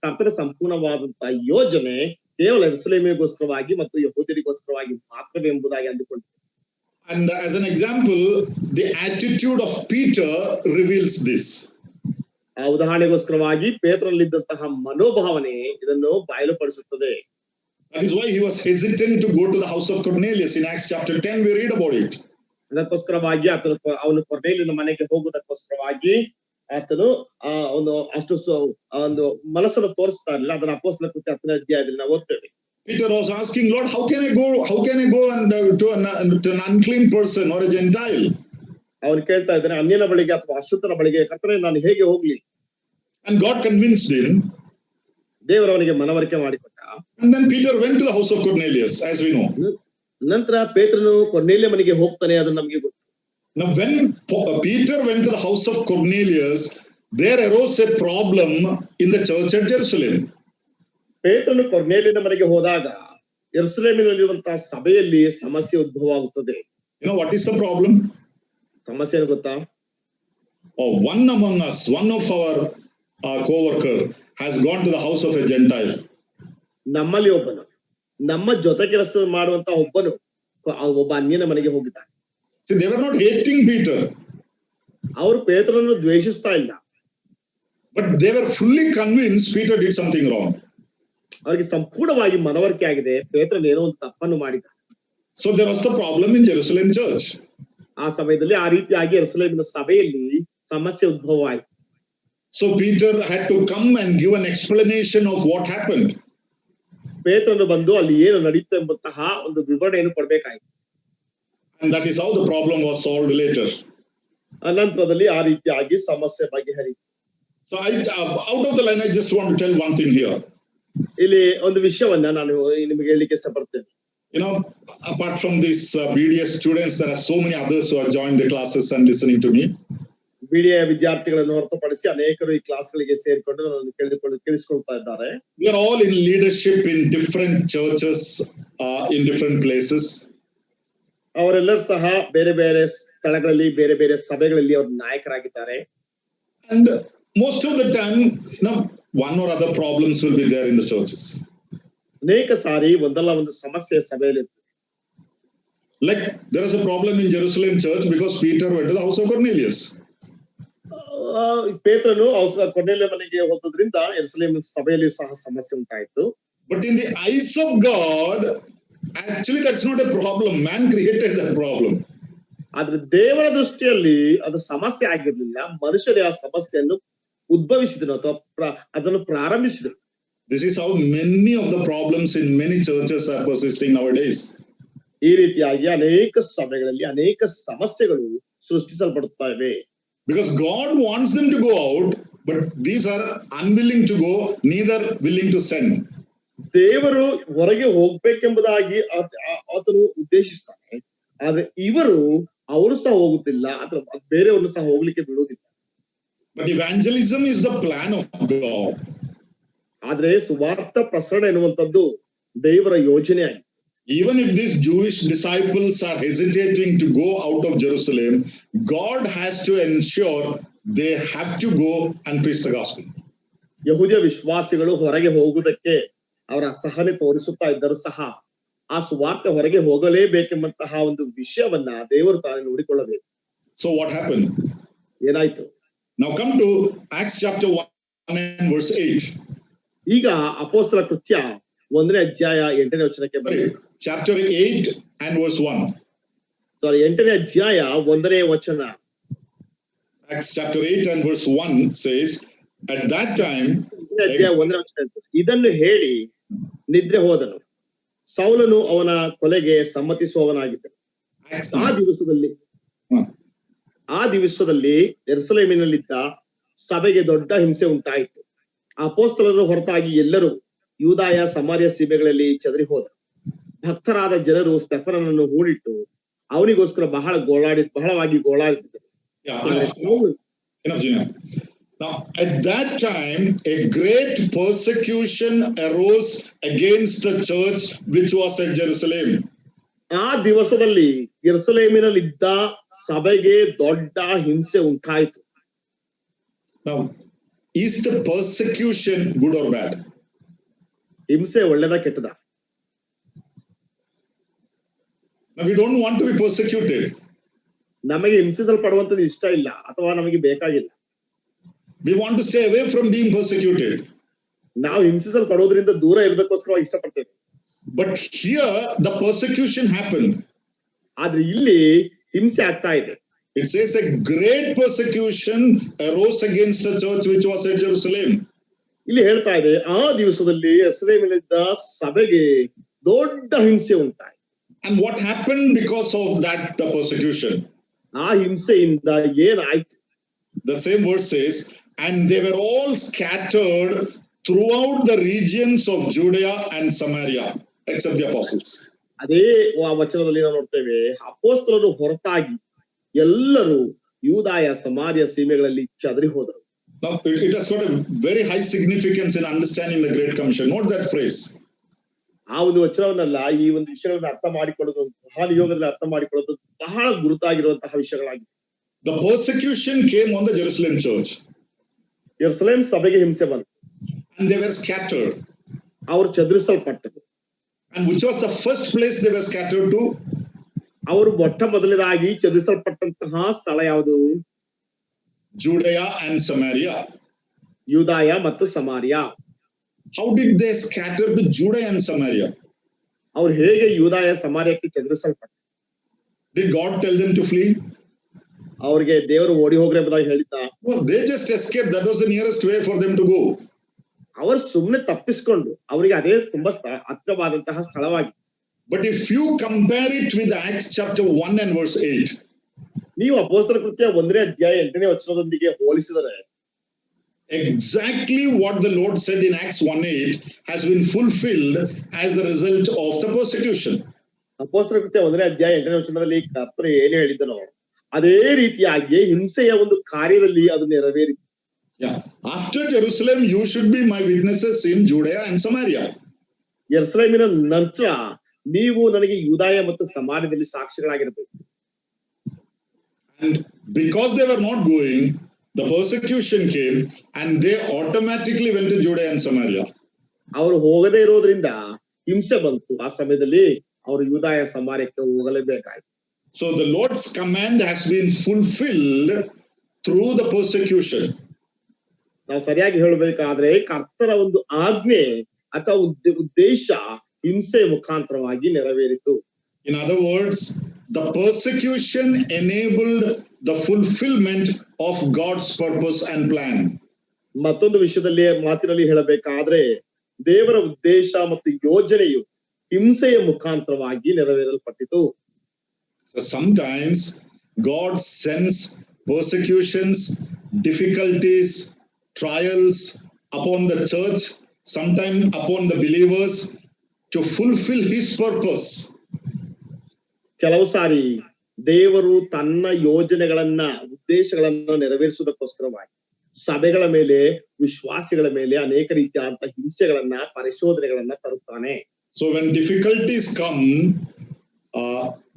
ಕರ್ತನ ಸಂಪೂರ್ಣವಾದಂತಹ ಯೋಜನೆ ಕೇವಲ ಯೆರೂಸಲೇಮಿಗೋಸ್ಕರವಾಗಿ ಮತ್ತು ಯಹೂದ್ಯರಿಗೋಸ್ಕರವಾಗಿ ಮಾತ್ರವೇ ಎಂಬುದಾಗಿ ಅಂದುಕೊಂಡಿದ್ದಾರೆ. And as an example, the attitude of Peter reveals this. ಆ ಉದಾಹರಣೆಗೋಸ್ಕರವಾಗಿ ಪೇತ್ರನಲ್ಲಿದ್ದಂತಹ ಮನೋಭಾವನೆ ಇದನ್ನು ಬಯಲುಪಡಿಸುತ್ತದೆ. That is why he was hesitant to go to the house of Cornelius. In Acts chapter 10 we read about it. ಅದಕ್ಕೋಸ್ಕರವಾಗಿ ಅವನು ಕೊರ್ನೇಲಿಯನ ಮನೆಗೆ ಹೋಗುವುದಕ್ಕೋಸ್ಕರವಾಗಿ ಆತನು ಒಂದು ಮನಸ್ಸನ್ನು ತೋರಿಸ್ತಾ ಇರಲಿಲ್ಲ. ಅದನ್ನ ಅಪೊಸ್ತಲರ ಕೃತ್ಯ 10ನೇ ಅಧ್ಯಾಯದಲ್ಲಿ ನಾವು ಓದ್ತೇವೆ. Peter was asking, Lord, how can I go and to an unclean person or a Gentile? ಅವನು ಕೇಳ್ತಾ ಇದ್ದಾನೆ, ಅನ್ಯನ ಬಳಿಗೆ ಅಥವಾ ಅಶುದ್ಧನ ಬಳಿಗೆ ಕರ್ತನೇ ನಾನು ಹೇಗೆ ಹೋಗ್ಲಿ? And God convinced him. ದೇವರು ಅವನಿಗೆ ಮನವರಿಕೆ ಮಾಡಿಕೊಟ್ಟ. And then Peter went to the house of Cornelius, as we know. ನಂತರ ಪೇತ್ರನು ಕೊರ್ನೇಲಿಯ ಮನೆಗೆ ಹೋಗ್ತಾನೆ, ಅದು ನಮಗೆ ಗೊತ್ತು. Now when Peter went to the house of Cornelius, there arose a problem in the church at Jerusalem. ಪೇತ್ರನು ಕೊರ್ನೇಲಿಯನ ಮನೆಗೆ ಹೋದಾಗ ಯೆರೂಸಲೇಮಿನಲ್ಲಿರುವಂತಹ ಸಭೆಯಲ್ಲಿ ಸಮಸ್ಯೆ ಉದ್ಭವ ಆಗುತ್ತದೆ. You know what is the problem? ಸಮಸ್ಯೆ ಏನು ಗೊತ್ತಾ? One among us, one of our co-worker has gone to the house of a Gentile. ನಮ್ಮಲ್ಲಿ ಒಬ್ಬನು, ನಮ್ಮ ಜೊತೆ ಕೆಲಸ ಮಾಡುವಂತ ಒಬ್ಬ ಅನ್ಯನ ಮನೆಗೆ ಹೋಗಿದ್ದಾನೆ. See, they were not hating Peter, ಅವರು ಪೇತ್ರನನ್ನು ದ್ವೇಷಿಸ್ತಾ ಇಲ್ಲ, but they were fully convinced Peter did something wrong. ಅವರಿಗೆ ಸಂಪೂರ್ಣವಾಗಿ ಮನವರಿಕೆ ಆಗಿದೆ ಪೇತ್ರನ ಏನೋ ಒಂದು ತಪ್ಪನ್ನು ಮಾಡಿದ. So there was the problem in Jerusalem church. ಆ ಸಮಯದಲ್ಲಿ ಆ ರೀತಿಯಾಗಿ ಯೆರೂಸಲೇಮಿನ ಸಭೆಯಲ್ಲಿ ಸಮಸ್ಯೆ ಉದ್ಭವ ಆಯಿತು. So Peter had to come and give an explanation of what happened. ಪೇತ್ರನು ಬಂದು ಅಲ್ಲಿ ಏನು ನಡೀತು ಎಂಬಂತಹ ಒಂದು ವಿವರಣೆಯನ್ನು ಕೊಡಬೇಕಾಯಿತು. And that is how the problem was solved later. ಅನಂತರದಲ್ಲಿ ಆ ರೀತಿಯಾಗಿ ಸಮಸ್ಯೆ ಬಗೆಹರಿಯಿತು. So out of the line, I just want to tell one thing here. ಇಲ್ಲಿ ಒಂದು ವಿಷಯವನ್ನ ನಾನು ನಿಮಗೆ ಹೇಳಲಿಕ್ಕೆ ಇಷ್ಟಪಡ್ತೇನೆ. You know, apart from these BDS students, there are so many others who have joined the classes and listening to me. BDA ವಿದ್ಯಾರ್ಥಿಗಳನ್ನು ಹೊರತುಪಡಿಸಿ ಅನೇಕರು ಈ ಕ್ಲಾಸ್ಗಳಿಗೆ ಸೇರಿಕೊಂಡು ನನ್ನನ್ನು ಕೇಳಿಸಿಕೊಳ್ತಾ ಇದ್ದಾರೆ. We are all in leadership in different churches, in different places. ಅವರೆಲ್ಲರೂ ಸಹ ಬೇರೆ ಬೇರೆ ಸ್ಥಳಗಳಲ್ಲಿ ಬೇರೆ ಬೇರೆ ಸಭೆಗಳಲ್ಲಿ ಅವರು ನಾಯಕರಾಗಿದ್ದಾರೆ. And most of the time, you know, one or other problems will be there in the churches. ಅನೇಕ ಸಾರಿ ಒಂದಲ್ಲ ಒಂದು ಸಮಸ್ಯೆ ಸಭೆಯಲ್ಲಿ ಇರ್ತದೆ. Like there is a problem in Jerusalem church because Peter went to the house of Cornelius. ಪೇತ್ರನು ಕೊರ್ನೆಲ್ಯ ಮನೆಗೆ ಹೋಗೋದ್ರಿಂದ ಯೆರೂಸಲೇಮ್ ಸಭೆಯಲ್ಲಿ ಸಹ ಸಮಸ್ಯೆ ಉಂಟಾಯಿತು. But in the eyes of God, actually that's not a problem. Man created that problem. ಆದ್ರೆ ದೇವರ ದೃಷ್ಟಿಯಲ್ಲಿ ಅದು ಸಮಸ್ಯೆ ಆಗಿರ್ಲಿಲ್ಲ, ಮನುಷ್ಯರೇ ಆ ಸಮಸ್ಯೆಯನ್ನು ಉದ್ಭವಿಸಿದನು ಅಥವಾ ಅದನ್ನು ಪ್ರಾರಂಭಿಸಿದರು. This is how many of the problems in many churches are persisting nowadays. ಈ ರೀತಿಯಾಗಿ ಅನೇಕ ಸಭೆಗಳಲ್ಲಿ ಅನೇಕ ಸಮಸ್ಯೆಗಳು ಸೃಷ್ಟಿಸಲ್ಪಡುತ್ತಾ ಇವೆ. Because God wants them to go out, but these are unwilling to go, neither willing to send. ದೇವರು ಹೊರಗೆ ಹೋಗ್ಬೇಕೆಂಬುದಾಗಿ ಆತನು ಉದ್ದೇಶಿಸ್ತಾನೆ, ಆದ್ರೆ ಅವರು ಸಹ ಹೋಗುತ್ತಿಲ್ಲ ಅಥವಾ ಬೇರೆಯವ್ರನ್ನು ಸಹ ಹೋಗ್ಲಿಕ್ಕೆ ಬಿಡುವುದಿಲ್ಲ. But evangelism is the plan of God. ಆದ್ರೆ ಸುವಾರ್ಥ ಪ್ರಸರಣ ಎನ್ನುವಂಥದ್ದು ದೇವರ ಯೋಜನೆ ಆಗಿದೆ. Even if these Jewish disciples are hesitating to go out of Jerusalem, God has to ensure they have to go and preach the gospel. ಯಹೂದ್ಯ ವಿಶ್ವಾಸಿಗಳು ಹೊರಗೆ ಹೋಗುವುದಕ್ಕೆ ಅವರ ಅಸಹನೆ ತೋರಿಸುತ್ತಾ ಇದ್ದರೂ ಸಹ ಆ ಸುವಾರ್ತೆ ಹೊರಗೆ ಹೋಗಲೇಬೇಕೆಂಬಂತಹ ಒಂದು ವಿಷಯವನ್ನ ದೇವರು ತಾನೇ ನೋಡಿಕೊಳ್ಳಬೇಕು. So what happened? ಏನಾಯ್ತು? Now come to Acts chapter 1 and verse 8. ಈಗ ಅಪೊಸ್ತಲ ಕೃತ್ಯ 1ನೇ ಅಧ್ಯಾಯ 8ನೇ ವಚನಕ್ಕೆ ಬನ್ನಿ. Chapter 8 and verse 1. 8ನೇ ಅಧ್ಯಾಯ 1ನೇ ವಚನ. Acts chapter 8 and verse 1 says, at that time, ಇದನ್ನು ಹೇಳಿ ನಿದ್ರೆ ಹೋದನು. ಸೌಲನು ಅವನ ಕೊಲೆಗೆ ಸಮ್ಮತಿಸುವವನಾಗಿದ್ದನು. ಆ ದಿವಸದಲ್ಲಿ ಯೆರೂಸಲೇಮಿನಲ್ಲಿದ್ದ ಸಭೆಗೆ ದೊಡ್ಡ ಹಿಂಸೆ ಉಂಟಾಯಿತು. ಅಪೊಸ್ತಲರು ಹೊರತಾಗಿ ಎಲ್ಲರೂ ಯೂದಾಯ ಸಮಾರ್ಯ ಸೀಮೆಗಳಲ್ಲಿ ಚದರಿ ಹೋದರು. ಭಕ್ತರಾದ ಜನರು ಸ್ತೆಫನನನ್ನು ಹೂಡಿಟ್ಟು ಅವನಿಗೋಸ್ಕರ ಬಹಳವಾಗಿ ಗೋಳಾಡಿದ್ದರು. Now, at that time, a great persecution arose against the church which was at Jerusalem. ಆ ದಿವಸದಲ್ಲಿ ಯೆರೂಸಲೇಮಿನಲ್ಲಿದ್ದ ಸಭೆಗೆ ದೊಡ್ಡ ಹಿಂಸೆ ಉಂಟಾಯಿತು. Now, is the persecution good or bad? ಹಿಂಸೆ ಒಳ್ಳೆದ ಕೆಟ್ಟದ? Now, we don't want to be persecuted. ನಮಗೆ ಹಿಂಸಿಸಲ್ಪಡುವಂತದ್ದು ಇಷ್ಟ ಇಲ್ಲ ಅಥವಾ ನಮಗೆ ಬೇಕಾಗಿಲ್ಲ. We want to stay away from being persecuted. ನಾವು ಹಿಂಸಿಸಲ್ಪಡೋದ್ರಿಂದ ದೂರ ಇರೋದಕ್ಕೋಸ್ಕರ ಇಷ್ಟಪಡ್ತೇವೆ. But here the persecution happened. ಆದ್ರೆ ಇಲ್ಲಿ ಹಿಂಸೆ ಆಗ್ತಾ ಇದೆ. It says a great persecution arose against the church which was at Jerusalem. ಇಲ್ಲಿ ಹೇಳ್ತಾ ಇದೆ ಆ ದಿವಸದಲ್ಲಿ ಯೆರೂಸಲೇಮಿನಲ್ಲಿದ್ದ ಸಭೆಗೆ ದೊಡ್ಡ ಹಿಂಸೆ ಉಂಟಾಯಿತು. And what happened because of that persecution? ಆ ಹಿಂಸೆಯಿಂದ ಏನಾಯ್ತು? The same verse says, and they were all scattered throughout the regions of Judea and Samaria, except the apostles. ಅದೇ ವಚನದಲ್ಲಿ ನಾವು ನೋಡ್ತೇವೆ, ಅಪೊಸ್ತಲರು ಹೊರತಾಗಿ ಎಲ್ಲರೂ ಯೂದಾಯ ಸಮಾರ್ಯ ಸೀಮೆಗಳಲ್ಲಿ ಚದರಿ ಹೋದರು. Now it has got a very high significance in understanding the Great Commission. Note that phrase. ಆ ಒಂದು ವಚನವನ್ನೆಲ್ಲ ಈ ಒಂದು ವಿಷಯಗಳನ್ನ ಅರ್ಥ ಮಾಡಿಕೊಳ್ಳೋದು, ಮಹಾನಿಯೋಗದಲ್ಲಿ ಅರ್ಥ ಮಾಡಿಕೊಳ್ಳೋದು ಬಹಳ ಗುರುತಾಗಿರುವಂತಹ ವಿಷಯಗಳಾಗಿದೆ. The persecution came on the Jerusalem church. ಯೆರೂಸಲೇಮ್ ಸಭೆಗೆ ಹಿಂಸೆ ಬಂತು. And they were scattered. ಅವರು ಚದುರಿಸಲ್ಪಟ್ಟರು. And which was the first place they were scattered to? ಅವರು ಮೊಟ್ಟ ಮೊದಲನೇದಾಗಿ ಚದುರಿಸಲ್ಪಟ್ಟಂತಹ ಸ್ಥಳ ಯಾವುದು? Judea and Samaria. ಯೂದಾಯ ಮತ್ತು ಸಮಾರ್ಯ. How did they scatter to Judea and Samaria? ಅವ್ರು ಹೇಗೆ ಯೂದಾಯ ಸಮಾರ್ಯಕ್ಕೆ ಚದುರಿಸಲ್ಪಟ್ಟ? Did God tell them to flee? ಅವ್ರಿಗೆ ದೇವರು ಓಡಿ ಹೋಗ್ರಿ ಎಂಬುದಾಗಿ ಹೇಳಿದ್ದ? No, they just escaped. That was the nearest way for them to go. ಅವರು ಸುಮ್ಮನೆ ತಪ್ಪಿಸ್ಕೊಂಡು ಅವರಿಗೆ ಅದೇ ತುಂಬಾ ಹತ್ತಿರವಾದಂತಹ ಸ್ಥಳವಾಗಿ. But if you compare it with Acts chapter 1 and verse 8, ನೀವು ಅಪೊಸ್ತಲರ ಕೃತ್ಯ 1ನೇ ಅಧ್ಯಾಯ 8ನೇ ವಚನದೊಂದಿಗೆ ಹೋಲಿಸಿದರೆ exactly what the Lord said in Acts 1:8 has been fulfilled as the result of the persecution. ಅಪೊಸ್ತಲರ ಕೃತ್ಯ 1ನೇ ಅಧ್ಯಾಯ 8ನೇ ವಚನದಲ್ಲಿ ಕರ್ತನು ಏನು ಹೇಳಿದನೋ ಅದೇ ರೀತಿಯಾಗಿ ಹಿಂಸೆಯ ಒಂದು ಕಾರ್ಯದಲ್ಲಿ ಅದು ನೆರವೇರಿತು. Yeah. After Jerusalem, you should be my witnesses in Judea and Samaria. ಯೆರೂಸಲೇಮಿನ ನಂತರ ನೀವು ನನಗೆ ಯೂದಾಯ ಮತ್ತು ಸಮಾರ್ಯದಲ್ಲಿ ಸಾಕ್ಷಿಗಳಾಗಿರಬೇಕು. And because they were not going, the persecution came and they automatically went to Judea and Samaria. ಅವರು ಹೋಗದೇ ಇರೋದ್ರಿಂದ ಹಿಂಸೆ ಬಂತು. ಆ ಸಮಯದಲ್ಲಿ ಅವರು ಯೂದಾಯ ಸಮಾರ್ಯಕ್ಕೆ ಹೋಗಲೇಬೇಕಾಯ್ತು. So the Lord's command has been fulfilled through the persecution. ನಾವು ಸರಿಯಾಗಿ ಹೇಳಬೇಕಾದ್ರೆ ಕರ್ತನ ಒಂದು ಆಜ್ಞೆ ಅಥವಾ ಉದ್ದೇಶ ಹಿಂಸೆ ಮುಖಾಂತರವಾಗಿ ನೆರವೇರಿತು. In other words, the persecution enabled the fulfillment of God's purpose and plan. ಮತ್ತೊಂದು ವಿಷಯದಲ್ಲಿ ಮಾತಿನಲ್ಲಿ ಹೇಳಬೇಕಾದ್ರೆ ದೇವರ ಉದ್ದೇಶ ಮತ್ತು ಯೋಜನೆಯು ಹಿಂಸೆಯ ಮುಖಾಂತರವಾಗಿ ನೆರವೇರಲ್ಪಟ್ಟಿತು. So sometimes God sends persecutions, difficulties, trials upon the church, sometimes upon the believers to fulfill his purpose. ಕೆಲವು ಸಾರಿ ದೇವರು ತನ್ನ ಯೋಜನೆಗಳನ್ನ ಉದ್ದೇಶಗಳನ್ನ ನೆರವೇರಿಸುವುದಕ್ಕೋಸ್ಕರವಾಗಿ ಸಭೆಗಳ ಮೇಲೆ ವಿಶ್ವಾಸಿಗಳ ಮೇಲೆ ಅನೇಕ ರೀತಿಯಾದಂತಹ ಹಿಂಸೆಗಳನ್ನ ಪರಿಶೋಧನೆಗಳನ್ನ ತರುತ್ತಾನೆ. So when difficulties come,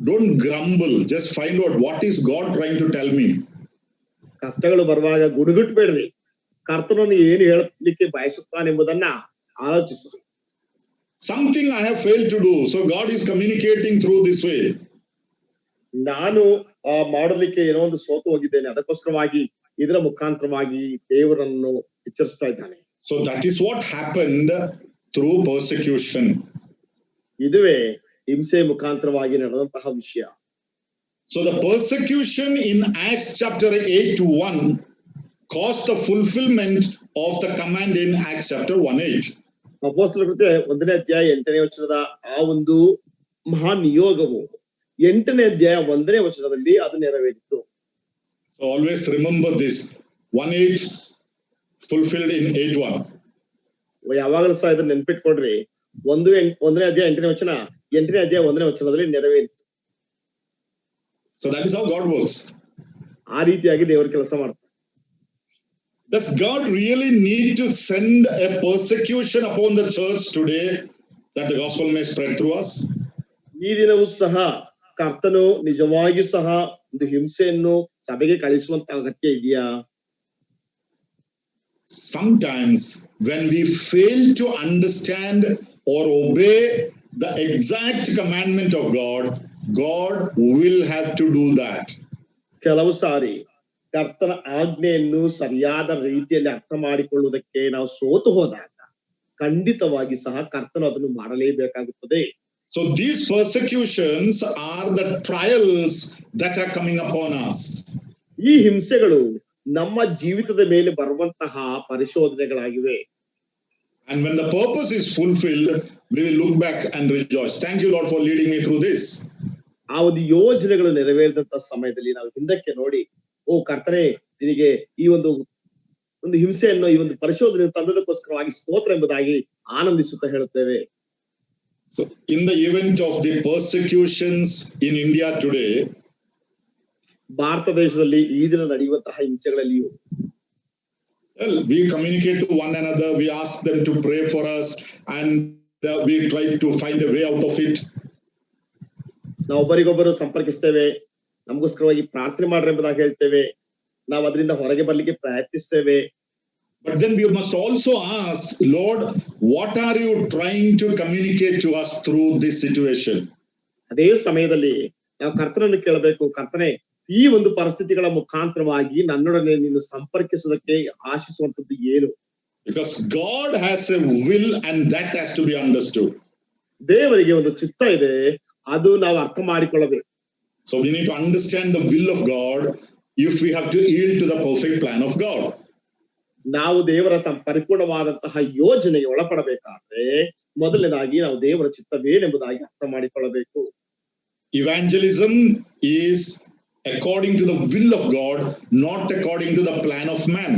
don't grumble, just find out what is God trying to tell me. ಕಷ್ಟಗಳು ಬರುವಾಗ ಗುಡುಗುಟ್ಬೇಡ್ರಿ, ಕರ್ತನನ್ನು ಏನು ಹೇಳಲಿಕ್ಕೆ ಬಯಸುತ್ತಾನೆಂಬುದನ್ನ ಆಲೋಚಿಸ್ರಿ. Something I have failed to do, so God is communicating through this way. ನಾನು ಮಾಡಲಿಕ್ಕೆ ಏನೋ ಒಂದು ಸೋತು ಹೋಗಿದ್ದೇನೆ, ಅದಕ್ಕೋಸ್ಕರವಾಗಿ ಇದರ ಮುಖಾಂತರವಾಗಿ ದೇವರನ್ನು ಎಚ್ಚರಿಸ್ತಾ ಇದ್ದಾನೆ. So that is what happened through persecution. ಇದುವೇ ಹಿಂಸೆ ಮುಖಾಂತರವಾಗಿ ನಡೆದಂತಹ ವಿಷಯ. So the persecution in Acts chapter 8:1 caused the fulfillment of the command in Acts chapter 1:8. ಅಪೊಸ್ತಲರ ಕೃತ್ಯ 1ನೇ ಅಧ್ಯಾಯ 8ನೇ ವಚನದ ಆ ಒಂದು ಮಹಾ ನಿಯೋಗವು 8ನೇ ಅಧ್ಯಾಯ 1ನೇ ವಚನದಲ್ಲಿ ಅದು ನೆರವೇರಿತು. So always remember this, 1:8 fulfilled in 8:1. ಯಾವಾಗಲೂ ಸಹ ಇದನ್ನ ನೆನ್ಪಿಟ್ಕೊಡ್ರಿ, 1ನೇ ಅಧ್ಯಾಯ 8ನೇ ವಚನ 8ನೇ ಅಧ್ಯಾಯ 1ನೇ ವಚನದಲ್ಲಿ ನೆರವೇರಿತು. So that is how God works. ಆ ರೀತಿಯಾಗಿ ದೇವರು ಕೆಲಸ ಮಾಡ್ತಾರೆ. Does God really need to send a persecution upon the church today that the gospel may spread through us? ಈ ದಿನವೂ ಸಹ ಕರ್ತನು ನಿಜವಾಗಿ ಸಹ ಒಂದು ಹಿಂಸೆಯನ್ನು ಸಭೆಗೆ ಕಳಿಸುವಂತ ಅಗತ್ಯ ಇದೆಯಾ? Sometimes when we fail to understand or obey the exact commandment of God, God will have to do that. ಕೆಲವು ಸಾರಿ ಕರ್ತನ ಆಜ್ಞೆಯನ್ನು ಸರಿಯಾದ ರೀತಿಯಲ್ಲಿ ಅರ್ಥ ಮಾಡಿಕೊಳ್ಳುವುದಕ್ಕೆ ನಾವು ಸೋತು ಹೋದಾಗ ಖಂಡಿತವಾಗಿ ಸಹ ಕರ್ತನು ಅದನ್ನು ಮಾಡಲೇಬೇಕಾಗುತ್ತದೆ. So these persecutions are the trials that are coming upon us. ಈ ಹಿಂಸೆಗಳು ನಮ್ಮ ಜೀವಿತದ ಮೇಲೆ ಬರುವಂತಹ ಪರಿಶೋಧನೆಗಳಾಗಿವೆ. And when the purpose is fulfilled, we will look back and rejoice. Thank you, Lord, for leading me through this. ಆ ಒಂದು ಯೋಜನೆಗಳು ನೆರವೇರಿದಂತಹ ಸಮಯದಲ್ಲಿ ನಾವು ಹಿಂದಕ್ಕೆ ನೋಡಿ, ಓ ಕರ್ತನೇ, ನಿನಗೆ ಈ ಒಂದು ಹಿಂಸೆಯನ್ನು ಈ ಒಂದು ಪರಿಶೋಧನೆ ತಂದದಕ್ಕೋಸ್ಕರವಾಗಿ ಸ್ತೋತ್ರ ಎಂಬುದಾಗಿ ಆನಂದಿಸುತ್ತಾ ಹೇಳುತ್ತೇವೆ. So in the event of the persecutions in India today, Bharat ದೇಶದಲ್ಲಿ ಈ ದಿನ ನಡೆಯುವಂತಹ ಹಿಂಸೆಗಳಲ್ಲಿಯೂ well, we communicate to one another, we ask them to pray for us, and we try to find a way out of it. ನಾವು ಒಬ್ಬರಿಗೊಬ್ಬರು ಸಂಪರ್ಕಿಸ್ತೇವೆ, ನಮಗೋಸ್ಕರವಾಗಿ ಪ್ರಾರ್ಥನೆ ಮಾಡ್ರಿ ಎಂಬುದಾಗಿ ಹೇಳ್ತೇವೆ, ನಾವು ಅದರಿಂದ ಹೊರಗೆ ಬರ್ಲಿಕ್ಕೆ ಪ್ರಯತ್ನಿಸ್ತೇವೆ. But then we must also ask, Lord, what are you trying to communicate to us through this situation? ಅದೇ ಸಮಯದಲ್ಲಿ ನಾವು ಕರ್ತನನ್ನು ಕೇಳಬೇಕು, ಕರ್ತನೆ ಈ ಒಂದು ಪರಿಸ್ಥಿತಿಗಳ ಮುಖಾಂತರವಾಗಿ ನನ್ನೊಡನೆ ನೀನು ಸಂಪರ್ಕಿಸುವುದಕ್ಕೆ ಆಶಿಸುವಂತದ್ದು ಏನು? Because God has a will and that has to be understood. ದೇವರಿಗೆ ಒಂದು ಚಿತ್ತ ಇದೆ, ಅದು ನಾವು ಅರ್ಥ ಮಾಡಿಕೊಳ್ಳಬೇಕು. So we need to understand the will of God if we have to yield to the perfect plan of God. ನಾವು ದೇವರ ಪರಿಪೂರ್ಣವಾದಂತಹ ಯೋಜನೆಗೆ ಒಳಪಡಬೇಕಾದ್ರೆ ಮೊದಲನೇದಾಗಿ ನಾವು ದೇವರ ಚಿತ್ತವೇನೆಂಬುದಾಗಿ ಅರ್ಥ ಮಾಡಿಕೊಳ್ಳಬೇಕು. Evangelism is according to the will of God, not according to the plan of man.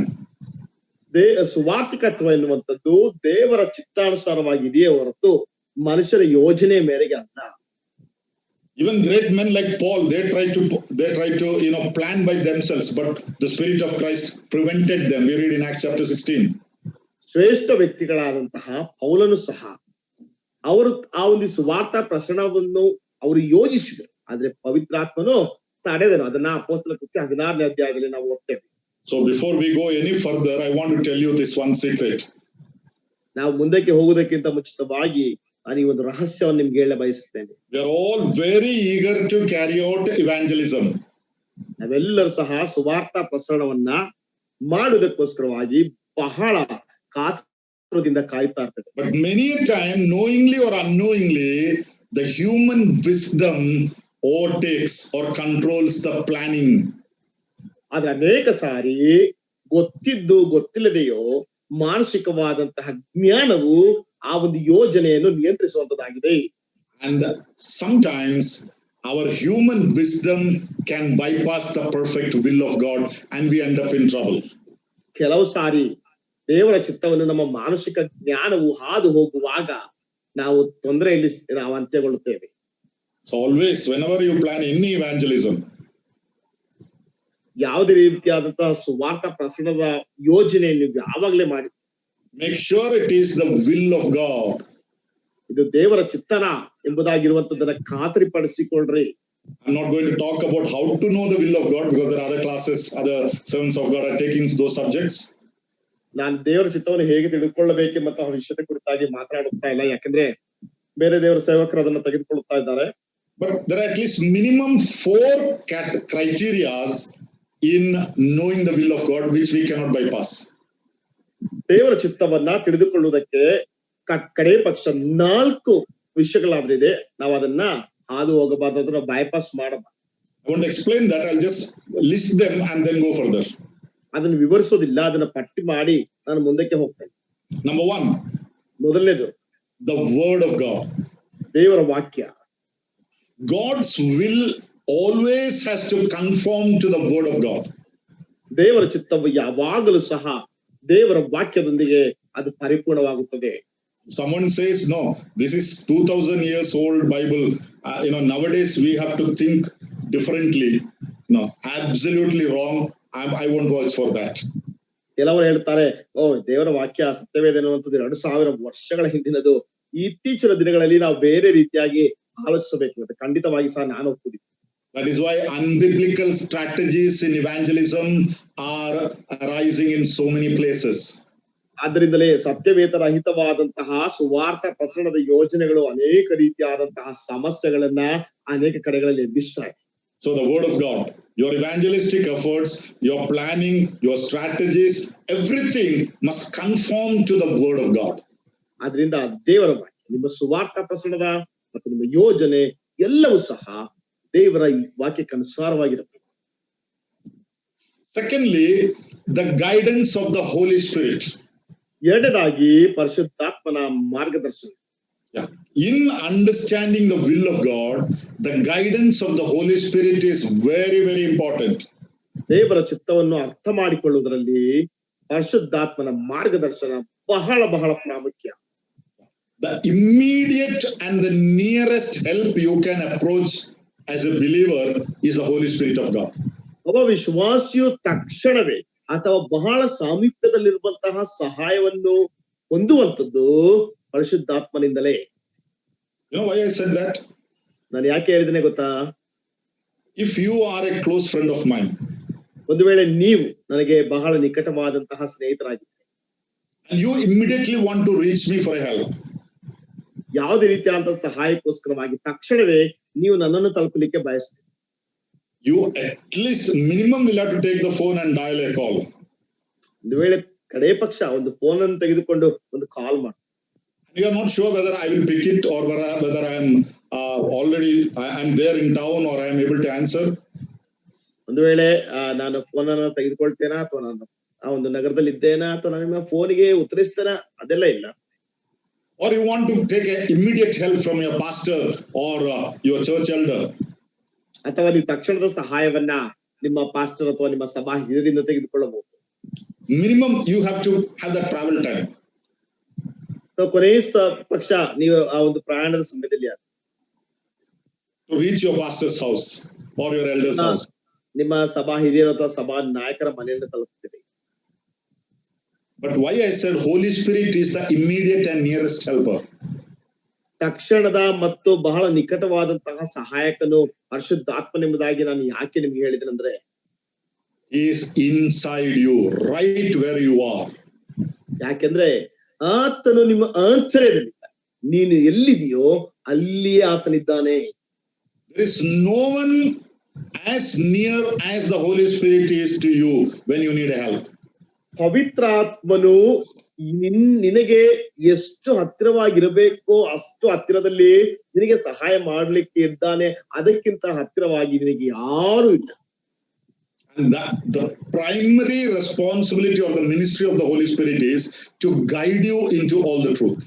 ಸುವಾರ್ತಿಕತ್ವ ಎನ್ನುವಂಥದ್ದು ದೇವರ ಚಿತ್ತಾನುಸಾರವಾಗಿದೆಯೇ ಹೊರತು ಮನುಷ್ಯರ ಯೋಜನೆ ಮೇರೆಗೆ ಅಲ್ಲ. Even great men like Paul, they try to plan by themselves, but the Spirit of Christ prevented them. We read in Acts chapter 16. ಶ್ರೇಷ್ಠ ವ್ಯಕ್ತಿಗಳಾದಂತಹ ಪೌಲನು ಸಹ ಅವರು ಆ ಒಂದು ಸುವಾರ್ತಾ ಪ್ರಸರಣವನ್ನು ಅವರು ಯೋಜಿಸಿದರು, ಆದ್ರೆ ಪವಿತ್ರಾತ್ಮನು ತಡೆದನು. ಅದನ್ನ ಅಪೊಸ್ತಲರ ಕೃತ್ಯ 16ನೇ ಅಧ್ಯಾಯದಲ್ಲಿ ನಾವು ಓದ್ತೇವೆ. So before we go any further, I want to tell you this one secret. ನಾವು ಮುಂದಕ್ಕೆ ಹೋಗುವುದಕ್ಕಿಂತ ಮುಂಚಿತವಾಗಿ ನಾನು ಈ ಒಂದು ರಹಸ್ಯವನ್ನು ನಿಮ್ಗೆ ಹೇಳ ಬಯಸುತ್ತೇನೆ. We are all very eager to carry out evangelism. ನಾವೆಲ್ಲರೂ ಸಹ ಸುವಾರ್ತಾ ಪ್ರಸರಣವನ್ನ ಮಾಡುವುದಕ್ಕೋಸ್ಕರವಾಗಿ ಬಹಳ ಕಾತುರದಿಂದ ಕಾಯ್ತಾ ಇರ್ತೇವೆ. But many a time, knowingly or unknowingly, the human wisdom overtakes or controls the planning. ಆದ್ರೆ ಅನೇಕ ಸಾರಿ ಗೊತ್ತಿದ್ದು ಗೊತ್ತಿಲ್ಲದೆಯೋ ಮಾನಸಿಕವಾದಂತಹ ಜ್ಞಾನವು ಆ ಒಂದು ಯೋಜನೆಯನ್ನು ನಿಯಂತ್ರಿಸುವಂತದ್ದಾಗಿದೆ. And sometimes our human wisdom can bypass the perfect will of God and we end up in trouble. ಕೆಲವು ಸಾರಿ ದೇವರ ಚಿತ್ತವನ್ನು ನಮ್ಮ ಮಾನಸಿಕ ಜ್ಞಾನವು ಹಾದು ಹೋಗುವಾಗ ನಾವು ತೊಂದರೆಯಲ್ಲಿ ನಾವು ಅಂತ್ಯಗೊಳ್ಳುತ್ತೇವೆ. So always, whenever you plan any evangelism, ಯಾವುದೇ ರೀತಿಯಾದಂತಹ ಸುವಾರ್ತಾ ಪ್ರಸರಣದ ಯೋಜನೆಯನ್ನು ಯಾವಾಗಲೇ ಮಾಡಿ make sure it is the will of God. ಇದು ದೇವರ ಚಿತ್ತನ ಎಂಬುದಾಗಿರುವಂತದನ್ನ ಖಾತರಿಪಡಿಸಿಕೊಳ್ಳ್ರಿ. I'm not going to talk about how to know the will of God because there are other classes, other servants of God are taking those subjects. ನಾನು ದೇವರ ಚಿತ್ತವನ್ನು ಹೇಗೆ ತಿಳಿದುಕೊಳ್ಳಬೇಕೆಂಬಂತಹ ವಿಷಯದ ಕುರಿತಾಗಿ ಮಾತನಾಡುತ್ತಾ ಇಲ್ಲ, ಯಾಕಂದ್ರೆ ಬೇರೆ ದೇವರ ಸೇವಕರು ಅದನ್ನ ತೆಗೆದುಕೊಳ್ಳುತ್ತಾ ಇದ್ದಾರೆ. But there are at least minimum 4 criteria in knowing the will of God which we cannot bypass. ದೇವರ ಚಿತ್ತವನ್ನ ತಿಳಿದುಕೊಳ್ಳುವುದಕ್ಕೆ ಕಡೆ ಪಕ್ಷ 4 ವಿಷಯಗಳಾದ್ರಿದೆ. ನಾವು ಅದನ್ನ ಹಾದು ಹೋಗಬಾರ್ದು, ಅದನ್ನ ಬೈಪಾಸ್ ಮಾಡಬಾರ್ದು. I won't explain that. I'll just list them and then go further. ಅದನ್ನು ವಿವರಿಸೋದಿಲ್ಲ, ಅದನ್ನ ಪಟ್ಟಿ ಮಾಡಿ ನಾನು ಮುಂದಕ್ಕೆ ಹೋಗ್ತೇನೆ. Number 1, ಮೊದಲನೇದು the word of God. ದೇವರ ವಾಕ್ಯ. God's will always has to conform to the word of God. ದೇವರ ಚಿತ್ತವು ಯಾವಾಗಲೂ ಸಹ ದೇವರ ವಾಕ್ಯದೊಂದಿಗೆ ಅದು ಪರಿಪೂರ್ಣವಾಗುತ್ತದೆ. Someone says, no, this is 2000 years old Bible. Nowadays we have to think differently. No, absolutely wrong. I won't watch for that. ಕೆಲವರು ಹೇಳ್ತಾರೆ, ದೇವರ ವಾಕ್ಯ ಸತ್ಯವೇದ ಅನ್ನುವಂಥದ್ದು 2000 ವರ್ಷಗಳ ಹಿಂದಿನದು, ಇತ್ತೀಚಿನ ದಿನಗಳಲ್ಲಿ ನಾವು ಬೇರೆ ರೀತಿಯಾಗಿ ಆಲೋಚಿಸಬೇಕು. ಖಂಡಿತವಾಗಿ ಸಹ ನಾನು ಒಪ್ಪುದಿಲ್ಲ. That is why unbiblical strategies in evangelism are arising in so many places. ಆದ್ದರಿಂದಲೇ ಸತ್ಯವೇದರಹಿತವಾದಂತಹ ಸುವಾರ್ಥ ಪ್ರಸರಣದ ಯೋಜನೆಗಳು ಅನೇಕ ರೀತಿಯಾದಂತಹ ಸಮಸ್ಯೆಗಳನ್ನ ಅನೇಕ ಕಡೆಗಳಲ್ಲಿ ಎಬ್ಬಿಸ್ತಾ ಇದೆ. So the word of God, your evangelistic efforts, your planning, your strategies, everything must conform to the word of God. ಆದ್ರಿಂದ ದೇವರ ವಾಕ್ಯ, ನಿಮ್ಮ ಸುವಾರ್ಥ ಪ್ರಸರಣದ ಮತ್ತು ನಿಮ್ಮ ಯೋಜನೆ ಎಲ್ಲವೂ ಸಹ ದೇವರ ವಾಕ್ಯಕ್ಕನುಸಾರವಾಗಿರಬೇಕು. Secondly, the guidance of the Holy Spirit. ಎರಡನೇದಾಗಿ ಪರಿಶುದ್ಧಾತ್ಮನ ಮಾರ್ಗದರ್ಶನ. In understanding the will of God, the guidance of the Holy Spirit is very, very important. ದೇವರ ಚಿತ್ತವನ್ನು ಅರ್ಥ ಮಾಡಿಕೊಳ್ಳುವುದರಲ್ಲಿ ಪರಿಶುದ್ಧಾತ್ಮನ ಮಾರ್ಗದರ್ಶನ ಬಹಳ ಬಹಳ ಪ್ರಾಮುಖ್ಯ. The immediate and the nearest help you can approach as a believer is the Holy Spirit of God. ಒಬ್ಬ ವಿಶ್ವಾಸಿಯು ತಕ್ಷಣವೇ ಅಥವಾ ಬಹಳ ಸಾಮೀಪ್ಯದಲ್ಲಿರುವಂತಹ ಸಹಾಯವನ್ನು ಹೊಂದುವಂಥದ್ದು ಪರಿಶುದ್ಧಾತ್ಮನಿಂದಲೇ. You know why I said that? ನಾನು ಯಾಕೆ ಹೇಳಿದ್ದೇನೆ ಗೊತ್ತಾ? If you are a close friend of mine, ಒಂದು ವೇಳೆ ನೀವು ನನಗೆ ಬಹಳ ನಿಕಟವಾದಂತಹ ಸ್ನೇಹಿತರಾಗಿದ್ದೀರಿ, and you immediately want to reach me for a help, ಯಾವುದೇ ರೀತಿಯಾದಂತಹ ಸಹಾಯಕ್ಕೋಸ್ಕರವಾಗಿ ತಕ್ಷಣವೇ ನೀವು ನನ್ನನ್ನು ತಲುಪಲಿಕ್ಕೆ ಬಯಸ್ತೀರಿ. You at least minimum will have to take the phone and dial a call. ಒಂದು ವೇಳೆ ಕಡೆ ಪಕ್ಷ ಒಂದು ಫೋನ್ ಅನ್ನು ತೆಗೆದುಕೊಂಡು ಒಂದು ಕಾಲ್ ಮಾಡಿ. You are not sure whether I will pick it or whether I am I'm there in town or I am able to answer. ಒಂದು ವೇಳೆ ನಾನು ಫೋನ್ ಅನ್ನು ತೆಗೆದುಕೊಳ್ತೇನಾ ಅಥವಾ ನಾನು ಆ ಒಂದು ನಗರದಲ್ಲಿ ಇದ್ದೇನಾ ಅಥವಾ ನಾನು ನಿಮ್ಮ ಫೋನಿಗೆ ಉತ್ತರಿಸ್ತೇನಾ ಅದೆಲ್ಲ ಇಲ್ಲ. Or you want to take immediate help from your pastor or your church elder. ಅಥವಾ ನೀವು ತಕ್ಷಣದ ಸಹಾಯವನ್ನ ನಿಮ್ಮ ಪಾಸ್ಟರ್ ಅಥವಾ ನಿಮ್ಮ ಸಭಾ ಹಿರಿಯರಿಂದ ತೆಗೆದುಕೊಳ್ಳಬಹುದು. Minimum you have to have that travel time. ಕೊನೆಯ ಪಕ್ಷ ನೀವು ಆ ಒಂದು ಪ್ರಯಾಣದ ಸಮಯದಲ್ಲಿ to reach your pastor's house or your elder's house. ನಿಮ್ಮ ಸಭಾ ಹಿರಿಯರು ಅಥವಾ ಸಭಾ ನಾಯಕರ ಮನೆಯನ್ನು ತಲುಪುತ್ತೀರಿ. But why I said Holy Spirit is the immediate and nearest helper. ತಕ್ಷಣದ ಮತ್ತು ಬಹಳ ನಿಕಟವಾದಂತಹ ಸಹಾಯಕನು ಪರಿಶುದ್ಧಾತ್ಮನೆಂಬುದಾಗಿ ನಾನು ಯಾಕೆ ನಿಮ್ಗೆ ಹೇಳಿದೆನೆಂದ್ರೆ He is inside you, right where you are. ಯಾಕೆಂದ್ರೆ ಆತನು ನಿಮ್ಮ ಆಂತರ್ಯದಲ್ಲಿದ್ದಾನೆ. ನೀನು ಎಲ್ಲಿದೆಯೋ ಅಲ್ಲಿಯೇ ಆತನಿದ್ದಾನೆ. There is no one as near as the Holy Spirit is to you when you need help. ಪವಿತ್ರಾತ್ಮನು ನಿನಗೆ ಎಷ್ಟು ಹತ್ತಿರವಾಗಿರಬೇಕೋ ಅಷ್ಟು ಹತ್ತಿರದಲ್ಲಿ ನಿನಗೆ ಸಹಾಯ ಮಾಡ್ಲಿಕ್ಕೆ ಇದ್ದಾನೆ. ಅದಕ್ಕಿಂತ ಹತ್ತಿರವಾಗಿ ನಿನಗೆ ಯಾರು ಇಲ್ಲ. And that the primary responsibility of the ministry of the Holy Spirit is to guide you into all the truth.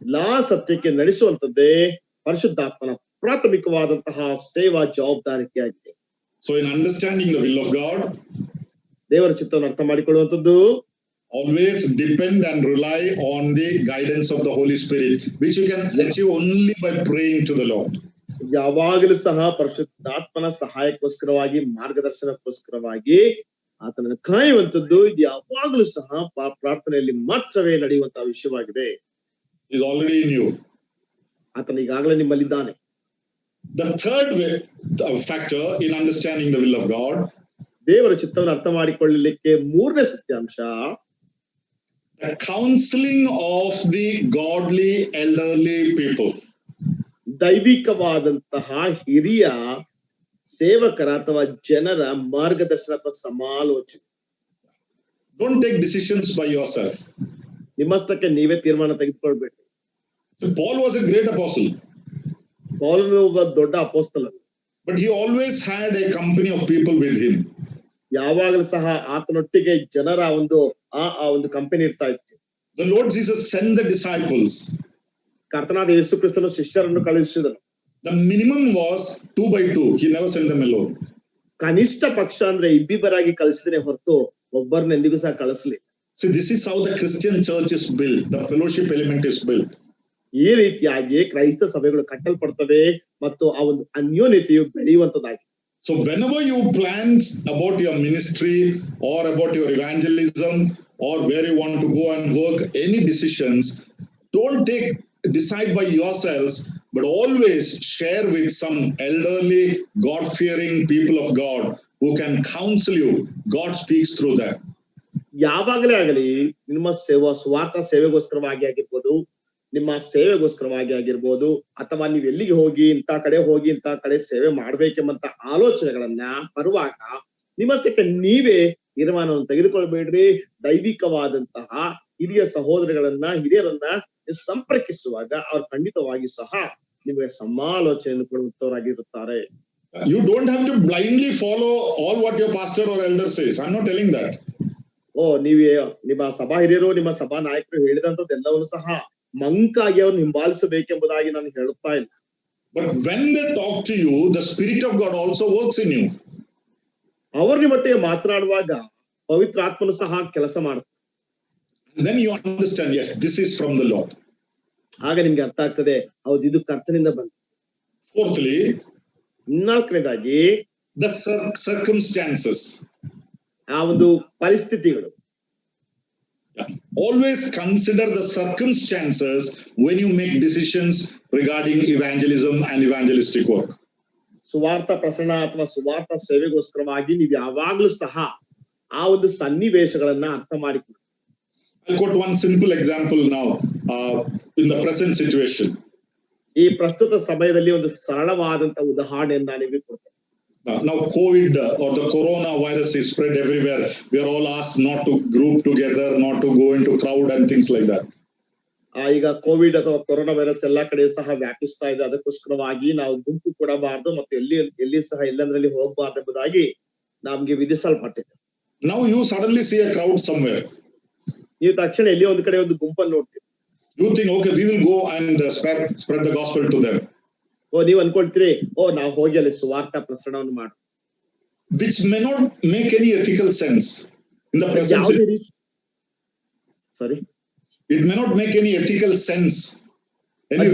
ಎಲ್ಲಾ ಸತ್ಯಕ್ಕೆ ನಡೆಸುವಂತದ್ದೇ ಪರಿಶುದ್ಧಾತ್ಮನ ಪ್ರಾಥಮಿಕವಾದಂತಹ ಸೇವಾ ಜವಾಬ್ದಾರಿಕೆಯಾಗಿದೆ. So in understanding the will of God, ದೇವರ ಚಿತ್ತವನ್ನು ಅರ್ಥ ಮಾಡಿಕೊಳ್ಳುವಂತದ್ದು, always depend and rely on the guidance of the Holy Spirit, which you can achieve only by praying to the Lord. ಯಾವಾಗಲೂ ಸಹ ಪರಿಶುದ್ಧಾತ್ಮನ ಸಹಾಯಕ್ಕೋಸ್ಕರವಾಗಿ ಮಾರ್ಗದರ್ಶನಕ್ಕೋಸ್ಕರವಾಗಿ ಆತನನ್ನು ಕಾಯುವಂತದ್ದು ಇದು ಯಾವಾಗಲೂ ಸಹ ಪ್ರಾರ್ಥನೆಯಲ್ಲಿ ಮಾತ್ರವೇ ನಡೆಯುವಂತಹ ವಿಷಯವಾಗಿದೆ. Is already in you. ಆತನ ಈಗಾಗಲೇ ನಿಮ್ಮಲ್ಲಿದ್ದಾನೆ. The third factor in understanding the will of God, ದೇವರ ಚಿತ್ತವನ್ನು ಅರ್ಥ ಮಾಡಿಕೊಳ್ಳಲಿಕ್ಕೆ ಮೂರನೇ ಸತ್ಯಾಂಶ, the counseling of the godly elderly people. ದೈವಿಕವಾದಂತಹ ಹಿರಿಯ ಸೇವಕರ ಅಥವಾ ಜನರ ಮಾರ್ಗದರ್ಶನ ಅಥವಾ ಸಮಾಲೋಚನೆ. Don't take decisions by yourself. ನಿಮ್ಮಷ್ಟಕ್ಕೆ ನೀವೇ ತೀರ್ಮಾನ ತೆಗೆದುಕೊಳ್ಬೇಕು. So Paul was a great apostle. ಪೌಲನು ಒಬ್ಬ ದೊಡ್ಡ ಅಪೊಸ್ತಲನು. But he always had a company of people with him. ಯಾವಾಗಲೂ ಸಹ ಆತನೊಟ್ಟಿಗೆ ಜನರ ಒಂದು ಒಂದು ಕಂಪನಿ ಇರ್ತಾ ಇತ್ತು. The Lord Jesus sent the disciples. ಕರ್ತನಾದ ಯೇಸು ಕ್ರಿಸ್ತನು ಶಿಷ್ಯರನ್ನು ಕಳುಹಿಸಿದನು. The minimum was 2 by 2. He never sent them alone. ಕನಿಷ್ಠ ಪಕ್ಷ ಅಂದ್ರೆ ಇಬ್ಬಿಬ್ಬರಾಗಿ ಕಳಿಸಿದನೆ ಹೊರತು ಒಬ್ಬರನ್ನ ಎಂದಿಗೂ ಸಹ ಕಳಿಸಲಿಲ್ಲ. See, this is how the Christian church is built. The fellowship element is built. ಈ ರೀತಿಯಾಗಿ ಕ್ರೈಸ್ತ ಸಭೆಗಳು ಕಟ್ಟಲ್ಪಡ್ತವೆ ಮತ್ತು ಆ ಒಂದು ಅನ್ಯೋನ್ಯತೆಯು ಬೆಳೆಯುವಂತದ್ದಾಗಿದೆ. So whenever you plans about your ministry or about your evangelism or where you want to go and work, any decisions, don't decide by yourselves, but always share with some elderly, God-fearing people of God who can counsel you. God speaks through them. ಯಾವಾಗಲೇ ಆಗಲಿ ನಿಮ್ಮ ಸ್ವಾರ್ಥ ಸೇವೆಗೋಸ್ಕರವಾಗಿ ಆಗಿರ್ಬೋದು, ನಿಮ್ಮ ಸೇವೆಗೋಸ್ಕರವಾಗಿ ಆಗಿರ್ಬೋದು, ಅಥವಾ ನೀವು ಎಲ್ಲಿಗೆ ಹೋಗಿ ಇಂಥ ಕಡೆ ಸೇವೆ ಮಾಡ್ಬೇಕೆಂಬಂತ ಆಲೋಚನೆಗಳನ್ನ ಬರುವಾಗ ನಿಮ್ಮಷ್ಟಕ್ಕೆ ನೀವೇ ತೀರ್ಮಾನವನ್ನು ತೆಗೆದುಕೊಳ್ಬೇಡ್ರಿ. ದೈವಿಕವಾದಂತಹ ಹಿರಿಯರನ್ನ ಸಂಪರ್ಕಿಸುವಾಗ ಅವ್ರು ಖಂಡಿತವಾಗಿ ಸಹ ನಿಮಗೆ ಸಮಾಲೋಚನೆಯನ್ನು ಕೊಡುವಂತವರಾಗಿರುತ್ತಾರೆ. You don't have to blindly follow all what your pastor or elder says. I'm not telling that. ನೀವೇ ನಿಮ್ಮ ಸಭಾ ಹಿರಿಯರು ನಿಮ್ಮ ಸಭಾ ನಾಯಕರು ಹೇಳಿದಂತದ್ದೆಲ್ಲವನ್ನು ಸಹ ಮಂಕಾಗಿ ಅವ್ರು ಹಿಂಬಾಲಿಸಬೇಕೆಂಬುದಾಗಿ ನಾನು ಹೇಳುತ್ತಾ ಇಲ್ಲ. But when they talk to you, the Spirit of God also works in you. ಅವರು ನಿಮ್ಮೊಟ್ಟಿಗೆ ಮಾತನಾಡುವಾಗ ಪವಿತ್ರಾತ್ಮನು ಸಹ ಕೆಲಸ ಮಾಡುತ್ತೆ. Then you understand, yes, this is from the Lord. ಆಗ ನಿಮ್ಗೆ ಅರ್ಥ ಆಗ್ತದೆ, ಹೌದು ಇದು ಕರ್ತನಿಂದ ಬಂತು. Fourthly, ನಾಲ್ಕನೇದಾಗಿ the circumstances. ಆ ಒಂದು ಪರಿಸ್ಥಿತಿಗಳು. Always consider the circumstances when you make decisions regarding evangelism and evangelistic work. ಸುವಾರ್ಥ ಪ್ರಸರಣ ಅಥವಾ ಸುವಾರ್ಥ ಸೇವೆಗೋಸ್ಕರವಾಗಿ ನೀವು ಯಾವಾಗಲೂ ಸಹ ಆ ಒಂದು ಸನ್ನಿವೇಶಗಳನ್ನ ಅರ್ಥ ಮಾಡಿಕೊಳ್ಳಿ. I'll quote one simple example now in the present situation. ಈ ಪ್ರಸ್ತುತ ಸಮಯದಲ್ಲಿ ಒಂದು ಸರಳವಾದಂತ ಉದಾಹರಣೆಯನ್ನು ನಾನು ನಿಮಗೆ ಕೊಡ್ತೇನೆ. Now COVID or the coronavirus is spread everywhere. We are all asked not to group together, not to go into crowd and things like that. ಈಗ Covid ಅಥವಾ ಕೊರೋನಾ ವೈರಸ್ ಎಲ್ಲಾ ಕಡೆ ಸಹ ವ್ಯಾಪಿಸ್ತಾ ಇದೆ. ಅದಕ್ಕೋಸ್ಕರವಾಗಿ ನಾವು ಗುಂಪು ಕೊಡಬಾರದು ಮತ್ತು ಎಲ್ಲಿ ಸಹ ಎಲ್ಲಂದ್ರಲ್ಲಿ ಹೋಗಬಾರದು ಎಂಬುದಾಗಿ ನಮ್ಗೆ ವಿಧಿಸಲ್ಪಟ್ಟಿದೆ. Now you suddenly see a crowd somewhere. ನೀವು ತಕ್ಷಣ ಎಲ್ಲಿ ಒಂದು ಕಡೆ ಒಂದು ಗುಂಪನ್ನು ನೋಡ್ತೀವಿ. You think, okay, we will go and spread the gospel to them. ನೀವು ಅನ್ಕೊಳ್ತೀರಿ, ನಾವು ಹೋಗಿ ಅಲ್ಲಿ ಸುವಾರ್ತಾ ಪ್ರಸರಣವನ್ನು ಮಾಡು. Which may not make any ethical sense in the present. Sorry. It may not make any ethical sense. ಅದು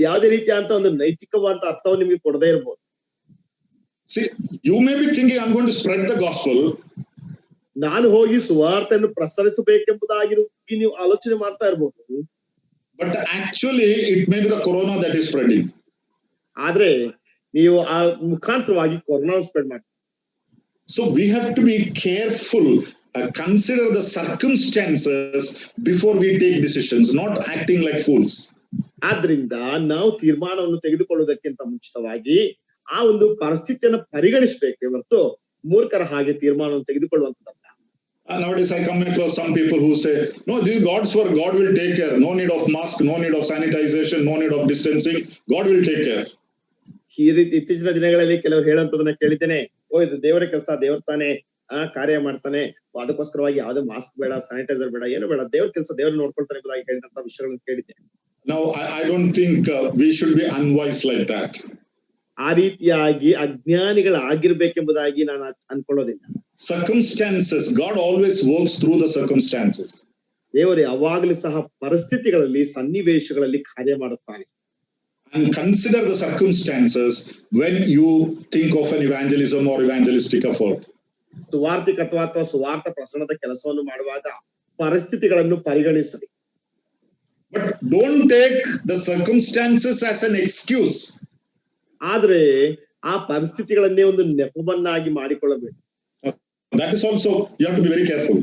ಯಾವುದೇ ರೀತಿಯ ಅಂತ ಒಂದು ನೈತಿಕವಾದ ಅರ್ಥವನ್ನು ನಿಮಗೆ ಕೊಡದೇ ಇರಬಹುದು. See, you may be thinking, I'm going to spread the gospel. ನಾನು ಹೋಗಿ ಸುವಾರ್ತೆಯನ್ನು ಪ್ರಸರಿಸಬೇಕೆಂಬುದಾಗಿ ನೀವು ಆಲೋಚನೆ ಮಾಡ್ತಾ ಇರಬಹುದು. But actually, it may be the corona that is spreading. ಆದ್ರೆ ನೀವು ಆ ಮುಖಾಂತರವಾಗಿ ಕೊರೋನಾ ಸ್ಪ್ರೆಡ್ ಮಾಡಿ. So we have to be careful, consider the circumstances before we take decisions, not acting like fools. ಆದ್ರಿಂದ ನಾವು ತೀರ್ಮಾನವನ್ನು ತೆಗೆದುಕೊಳ್ಳುವುದಕ್ಕಿಂತ ಮುಂಚಿತವಾಗಿ ಆ ಒಂದು ಪರಿಸ್ಥಿತಿಯನ್ನು ಪರಿಗಣಿಸಬೇಕೆ ಹೊರತು ಮೂರ್ಖರ ಹಾಗೆ ತೀರ್ಮಾನವನ್ನು ತೆಗೆದುಕೊಳ್ಳುವಂತದ್ದಲ್ಲ. Nowadays I come across some people who say, no, this is God's work, God will take care. No need of mask, no need of sanitization, no need of distancing. God will take care. ಈ ರೀತಿ ಇತ್ತೀಚಿನ ದಿನಗಳಲ್ಲಿ ಕೆಲವರು ಹೇಳುವಂತದನ್ನ ಕೇಳಿದ್ದೇನೆ. ಇದು ದೇವರ ಕೆಲಸ, ದೇವರ ತಾನೇ ಕಾರ್ಯ ಮಾಡ್ತಾನೆ, ಅದಕ್ಕೋಸ್ಕರವಾಗಿ ಯಾವ್ದು ಮಾಸ್ಕ್ ಬೇಡ, ಸ್ಯಾನಿಟೈಸರ್ ಬೇಡ, ಏನು ಬೇಡ, ದೇವ್ರ ಕೆಲಸ ದೇವ್ರು ನೋಡ್ಕೊಳ್ತಾನೆ ಎಂಬುದಾಗಿ ಹೇಳಿದಂತ ವಿಷಯಗಳನ್ನು ಕೇಳಿದ್ದೇನೆ. Now I don't think we should be unwise like that. ಆ ರೀತಿಯಾಗಿ ಅಜ್ಞಾನಿಗಳಾಗಿರ್ಬೇಕೆಂಬುದಾಗಿ ನಾನು ಅನ್ಕೊಳ್ಳೋದಿಲ್ಲ. Circumstances, God always works through the circumstances. ದೇವರು ಯಾವಾಗಲೂ ಸಹ ಪರಿಸ್ಥಿತಿಗಳಲ್ಲಿ, ಸನ್ನಿವೇಶಗಳಲ್ಲಿ ಕಾರ್ಯ ಮಾಡುತ್ತಾನೆ. And consider the circumstances when you think of an evangelism or evangelistic effort. ಸುವಾರ್ತಿಕತ್ವ ಅಥವಾ ಸುವಾರ್ಥ ಪ್ರಸರಣದ ಕೆಲಸವನ್ನು ಮಾಡುವಾಗ ಪರಿಸ್ಥಿತಿಗಳನ್ನು ಪರಿಗಣಿಸಲಿ. But don't take the circumstances as an excuse. ಆದ್ರೆ ಆ ಪರಿಸ್ಥಿತಿಗಳನ್ನೇ ಒಂದು ನೆಪವನ್ನಾಗಿ ಮಾಡಿಕೊಳ್ಳಬೇಕು. That is also, you have to be very careful.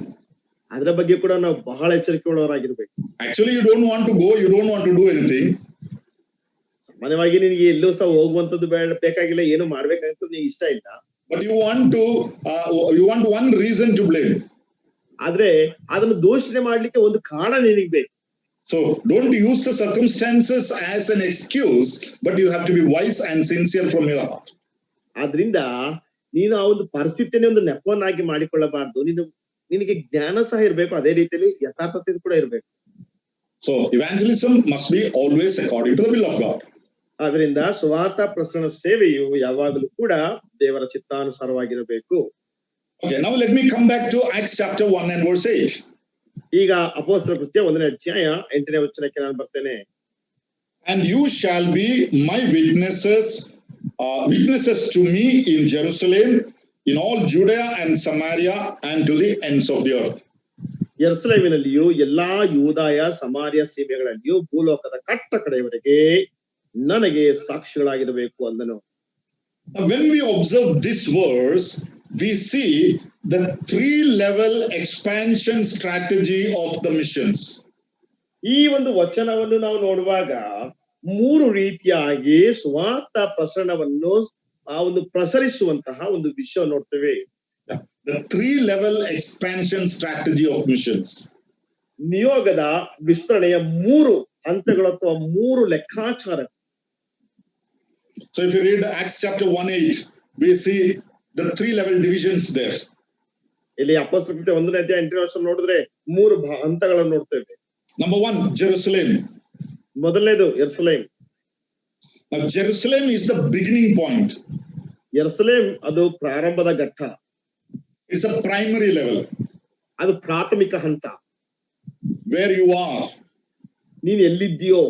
ಅದರ ಬಗ್ಗೆ ಕೂಡ ನಾವು ಬಹಳ ಎಚ್ಚರಿಕೆ ಉಳ್ಳವರಾಗಿರ್ಬೇಕು. Actually, you don't want to go, you don't want to do anything. ಸಾಮಾನ್ಯವಾಗಿ ನಿನಗೆ ಎಲ್ಲೂ ಸಹ ಹೋಗುವಂತದ್ದು ಬೇಕಾಗಿಲ್ಲ, ಏನು ಮಾಡ್ಬೇಕಂತ ನಿನಗೆ ಇಷ್ಟ ಇಲ್ಲ. But you want one reason to blame. ಆದ್ರೆ ಅದನ್ನು ದೂಷಣೆ ಮಾಡ್ಲಿಕ್ಕೆ ಒಂದು ಕಾರಣ ನಿನಗೆ ಬೇಕು. So don't use the circumstances as an excuse, but you have to be wise and sincere from your heart. ಆದ್ರಿಂದ ನೀನು ಆ ಒಂದು ಪರಿಸ್ಥಿತಿಯನ್ನೇ ಒಂದು ನೆಪವನ್ನಾಗಿ ಮಾಡಿಕೊಳ್ಳಬಾರದು. ನಿನಗೆ ಜ್ಞಾನ ಸಹ ಇರಬೇಕು, ಅದೇ ರೀತಿಯಲ್ಲಿ ಯಥಾರ್ಥತೆ ಕೂಡ ಇರಬೇಕು. So evangelism must be always according to the will of God. ಆದ್ರಿಂದ ಸುವಾರ್ಥ ಪ್ರಸರಣ ಸೇವೆಯು ಯಾವಾಗಲೂ ಕೂಡ ದೇವರ ಚಿತ್ತಾನುಸಾರವಾಗಿರಬೇಕು. Okay, now let me come back to Acts chapter 1 and verse 8. ಈಗ ಅಪೊಸ್ತಲರ ಕೃತ್ಯ 1ನೇ ಅಧ್ಯಾಯ 8ನೇ ವಚನಕ್ಕೆ ನಾನು ಬರ್ತೇನೆ. And you shall be my witnesses to me in Jerusalem, in all Judea and Samaria, and to the ends of the earth. ಯೆರೂಸಲೇಮಿನಲ್ಲಿಯೂ ಎಲ್ಲಾ ಯೂದಾಯ ಸಮಾರ್ಯ ಸೀಮೆಗಳಲ್ಲಿಯೂ ಭೂಲೋಕದ ಕಟ್ಟ ಕಡೆಯವರೆಗೆ ನನಗೆ ಸಾಕ್ಷಿಗಳಾಗಿರಬೇಕು ಅಂದನು. When we observe this verse, we see the 3-level expansion strategy of the missions. ಈ ಒಂದು ವಚನವನ್ನು ನಾವು ನೋಡುವಾಗ 3 ರೀತಿಯಾಗಿ ಸುವಾರ್ಥ ಪ್ರಸರಣವನ್ನು ಆ ಒಂದು ಪ್ರಸರಿಸುವಂತಹ ಒಂದು ವಿಷಯ ನೋಡ್ತೇವೆ. The 3-level expansion strategy of missions. ನಿಯೋಗದ ವಿಸ್ತರಣೆಯ 3 ಹಂತಗಳು ಅಥವಾ 3 ಲೆಕ್ಕಾಚಾರ. So if you read Acts chapter 1:8, we see the 3-level divisions there. ಇಲ್ಲಿ ಅಪೊಸ್ತಲರ ಕೃತ್ಯ 1ನೇ ಅಧ್ಯಾಯ 8ನೇ ವಚನ ನೋಡಿದ್ರೆ 3 ಹಂತಗಳನ್ನು ನೋಡ್ತೇವೆ. Number 1, Jerusalem. ಮೊದಲನೇದು ಯೆರೂಸಲೇಮ್. Now Jerusalem is the beginning point. ಯೆರೂಸಲೇಮ್ ಅದು ಪ್ರಾರಂಭದ ಘಟ್ಟ. It's a primary level. ಅದು ಪ್ರಾಥಮಿಕ ಹಂತ. Where you are. ನೀನು ಎಲ್ಲಿದ್ದೀಯೋ.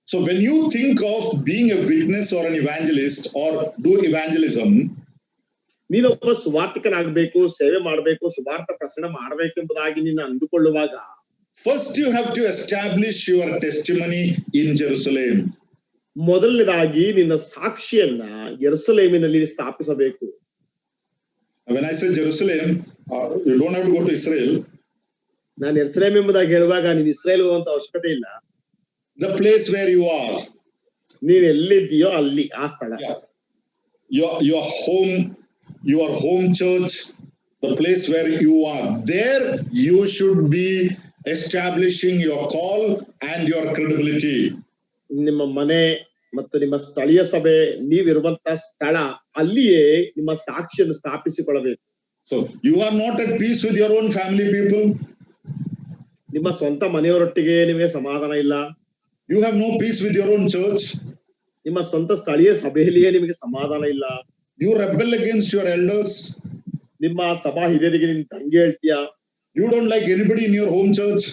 So when you think of being a witness or an evangelist or do evangelism, ನೀನೊಬ್ಬ ಸುವಾರ್ತಿಕನಾಗಬೇಕು, ಸೇವೆ ಮಾಡಬೇಕು, ಸುವಾರ್ಥ ಪ್ರಸರಣ ಮಾಡಬೇಕೆಂಬುದಾಗಿ ನೀನು ಅಂದುಕೊಳ್ಳುವಾಗ first you have to establish your testimony in Jerusalem. ಮೊದಲನೇದಾಗಿ ನಿನ್ನ ಸಾಕ್ಷಿಯನ್ನ ಯೆರೂಸಲೇಮಿನಲ್ಲಿ ಸ್ಥಾಪಿಸಬೇಕು. When I say Jerusalem, you don't have to go to Israel. ನಾನು ಯೆರೂಸಲೇಮ್ ಎಂಬುದಾಗಿ ಹೇಳುವಾಗ ನೀನು ಇಸ್ರೇಲ್ ಹೋಗುವಂತ ಅವಶ್ಯಕತೆ ಇಲ್ಲ. the place where you are. ನೀವ್ ಎಲ್ಲಿದ್ದೀಯೋ ಅಲ್ಲಿ ಆ ಸ್ಥಳ. Yeah. Your home church, the place where you are, there you should be establishing your call and your credibility. ನಿಮ್ಮ ಮನೆ ಮತ್ತು ನಿಮ್ಮ ಸ್ಥಳೀಯ ಸಭೆ ನೀವಿರುವಂತಹ ಸ್ಥಳ ಅಲ್ಲಿಯೇ ನಿಮ್ಮ ಸಾಕ್ಷಿಯನ್ನು ಸ್ಥಾಪಿಸಿಕೊಳ್ಳಬೇಕು. So you are not at peace with your own family people. ನಿಮ್ಮ ಸ್ವಂತ ಮನೆಯವರೊಟ್ಟಿಗೆ ನಿಮಗೆ ಸಮಾಧಾನ ಇಲ್ಲ. You have no peace with your own church. ನಿಮ್ಮ ಸ್ವಂತ ಸ್ಥಳೀಯ ಸಭೆಯಲ್ಲಿಯೇ ನಿಮಗೆ ಸಮಾಧಾನ ಇಲ್ಲ. You rebel against your elders. ನಿಮ್ಮ ಸಭಾ ಹಿರಿಯರಿಗೆ ನೀನು ದಂಗೆ ಹೇಳ್ತೀಯ. You don't like anybody in your home church.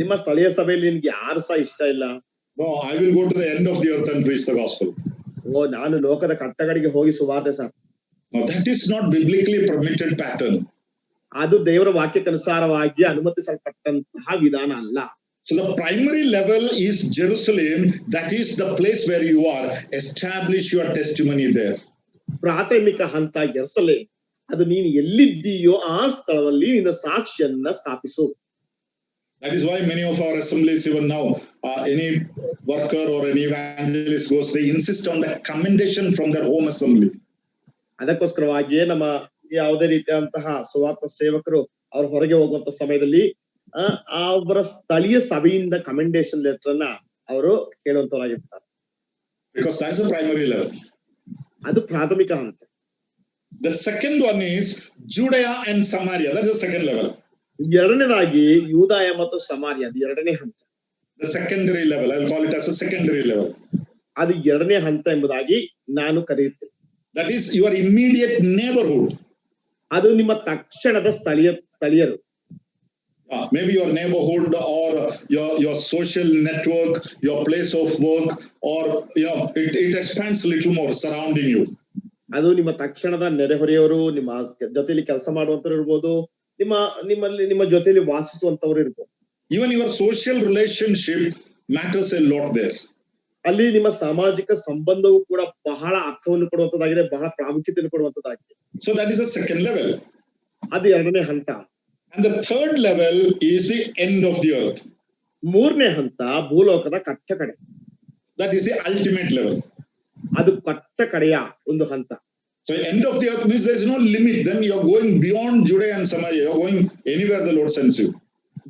ನಿಮ್ಮ ಸ್ಥಳೀಯ ಸಭೆಯಲ್ಲಿ ನಿನ್ಗೆ ಯಾರು ಸಹ ಇಷ್ಟ ಇಲ್ಲ. No, I will go to the end of the earth and preach the gospel. ಓ, ನಾನು ಲೋಕದ ಕಟ್ಟಕಡೆಗೆ ಹೋಗಿ ಸುವಾರ್ತೆ sir. No, that is not biblically permitted pattern. ಅದು ದೇವರ ವಾಕ್ಯಕ್ಕನುಸಾರವಾಗಿ ಅನುಮತಿಸಲ್ಪಟ್ಟಂತಹ ವಿಧಾನ ಅಲ್ಲ. So the primary level is Jerusalem. That is the place where you are. Establish your testimony there. ಪ್ರಾಥಮಿಕ ಹಂತ ಯೆರೂಸಲೇಮ್. ಅದು ನೀನು ಎಲ್ಲಿದ್ದೀಯೋ ಆ ಸ್ಥಳದಲ್ಲಿ ನಿನ್ನ ಸಾಕ್ಷಿಯನ್ನ ಸ್ಥಾಪಿಸು. That is why many of our assemblies, even now, any worker or any evangelist goes, they insist on the commendation from their home assembly. ಅದಕ್ಕೋಸ್ಕರವಾಗಿಯೇ ನಮ್ಮ ಯಾವುದೇ ರೀತಿಯಾದಂತಹ ಸುವಾರ್ಥ ಸೇವಕರು ಅವ್ರ ಹೊರಗೆ ಹೋಗುವಂತ ಸಮಯದಲ್ಲಿ ಅವರ ಸ್ಥಳೀಯ ಸಭೆಯಿಂದ ಕಮೆಂಡೇಶನ್ ಲೆಟರ್ ಅನ್ನ ಅವರು ಕೇಳುವಂತವರಾಗಿರ್ತಾರೆ. Because that's the primary level. ಅದು ಪ್ರಾಥಮಿಕ ಹಂತ. The second one is Judea and Samaria. That's the second level. ಎರಡನೇದಾಗಿ ಯೂದಾಯ ಮತ್ತು ಸಮಾರ್ಯ, ಅದು ಎರಡನೇ ಹಂತ. The secondary level. I'll call it as a secondary level. ಅದು ಎರಡನೇ ಹಂತ ಎಂಬುದಾಗಿ ನಾನು ಕರೆಯುತ್ತೇನೆ. That is your immediate neighborhood. ಅದು ನಿಮ್ಮ ತಕ್ಷಣದ ಸ್ಥಳೀಯರು. Maybe your neighborhood or your social network, your place of work, or it expands a little more surrounding you. ಅದು ನಿಮ್ಮ ತಕ್ಷಣದ ನೆರೆಹೊರೆಯವರು, ನಿಮ್ಮ ಜೊತೆಯಲ್ಲಿ ಕೆಲಸ ಮಾಡುವಂತರು ಇರ್ಬೋದು, ನಿಮ್ಮ ಜೊತೆಯಲ್ಲಿ ವಾಸಿಸುವಂತವರು ಇರ್ಬೋದು. Even your social relationship matters a lot there. ಅಲ್ಲಿ ನಿಮ್ಮ ಸಾಮಾಜಿಕ ಸಂಬಂಧವು ಕೂಡ ಬಹಳ ಅರ್ಥವನ್ನು ಕೊಡುವಂತದ್ದಾಗಿದೆ, ಬಹಳ ಪ್ರಾಮುಖ್ಯತೆಯನ್ನು ಕೊಡುವಂತದ್ದಾಗಿದೆ. So that is the second level. ಅದು ಎರಡನೇ ಹಂತ. And the third level is the end of the earth. ಮೂರನೇ ಹಂತ ಭೂಲೋಕದ ಕಟ್ಟ ಕಡೆ. That is the ultimate level. ಅದು ಕಟ್ಟ ಕಡೆಯ ಒಂದು ಹಂತ. So end of the earth means there is no limit. Then you are going beyond Judea and Samaria. You are going anywhere the Lord sends you.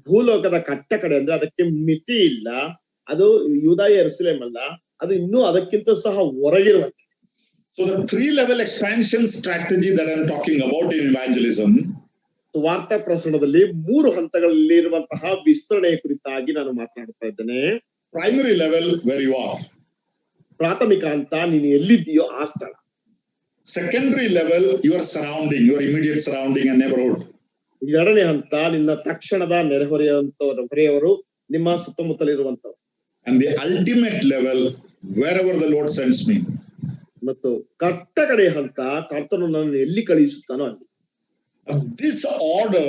ಭೂಲೋಕದ ಕಟ್ಟ ಕಡೆ ಅಂದ್ರೆ ಅದಕ್ಕೆ ಮಿತಿ ಇಲ್ಲ. ಅದು ಯೂದಾಯ ಯೆರೂಸಲೇಮ್ ಅಲ್ಲ, ಅದು ಇನ್ನೂ ಅದಕ್ಕಿಂತ ಸಹ ಹೊರಗಿರುವಂತೆ. So the 3-level expansion strategy that I am talking about in evangelism. ವಾರ್ತಾ ಪ್ರಸರಣದಲ್ಲಿ 3 ಹಂತಗಳಲ್ಲಿ ಇರುವಂತಹ ವಿಸ್ತರಣೆಯ ಕುರಿತಾಗಿ ನಾನು ಮಾತನಾಡ್ತಾ ಇದ್ದೇನೆ. Primary level where you are. ಪ್ರಾಥಮಿಕ ಹಂತ ನೀನು ಎಲ್ಲಿದ್ದೀಯೋ ಆ ಸ್ಥಳ. Secondary level your surrounding, your immediate surrounding and neighborhood. ಎರಡನೇ ಹಂತ ನಿನ್ನ ತಕ್ಷಣದ ನೆರೆಹೊರೆಯವರು, ನಿಮ್ಮ ಸುತ್ತಮುತ್ತಲಿರುವಂತವರು. And the ultimate level wherever the Lord sends me. ಮತ್ತು ಕಟ್ಟ ಕಡೆಯ ಹಂತ ಕರ್ತನು ನನ್ನನ್ನು ಎಲ್ಲಿ ಕಳುಹಿಸುತ್ತಾನೋ ಅಲ್ಲಿ. This order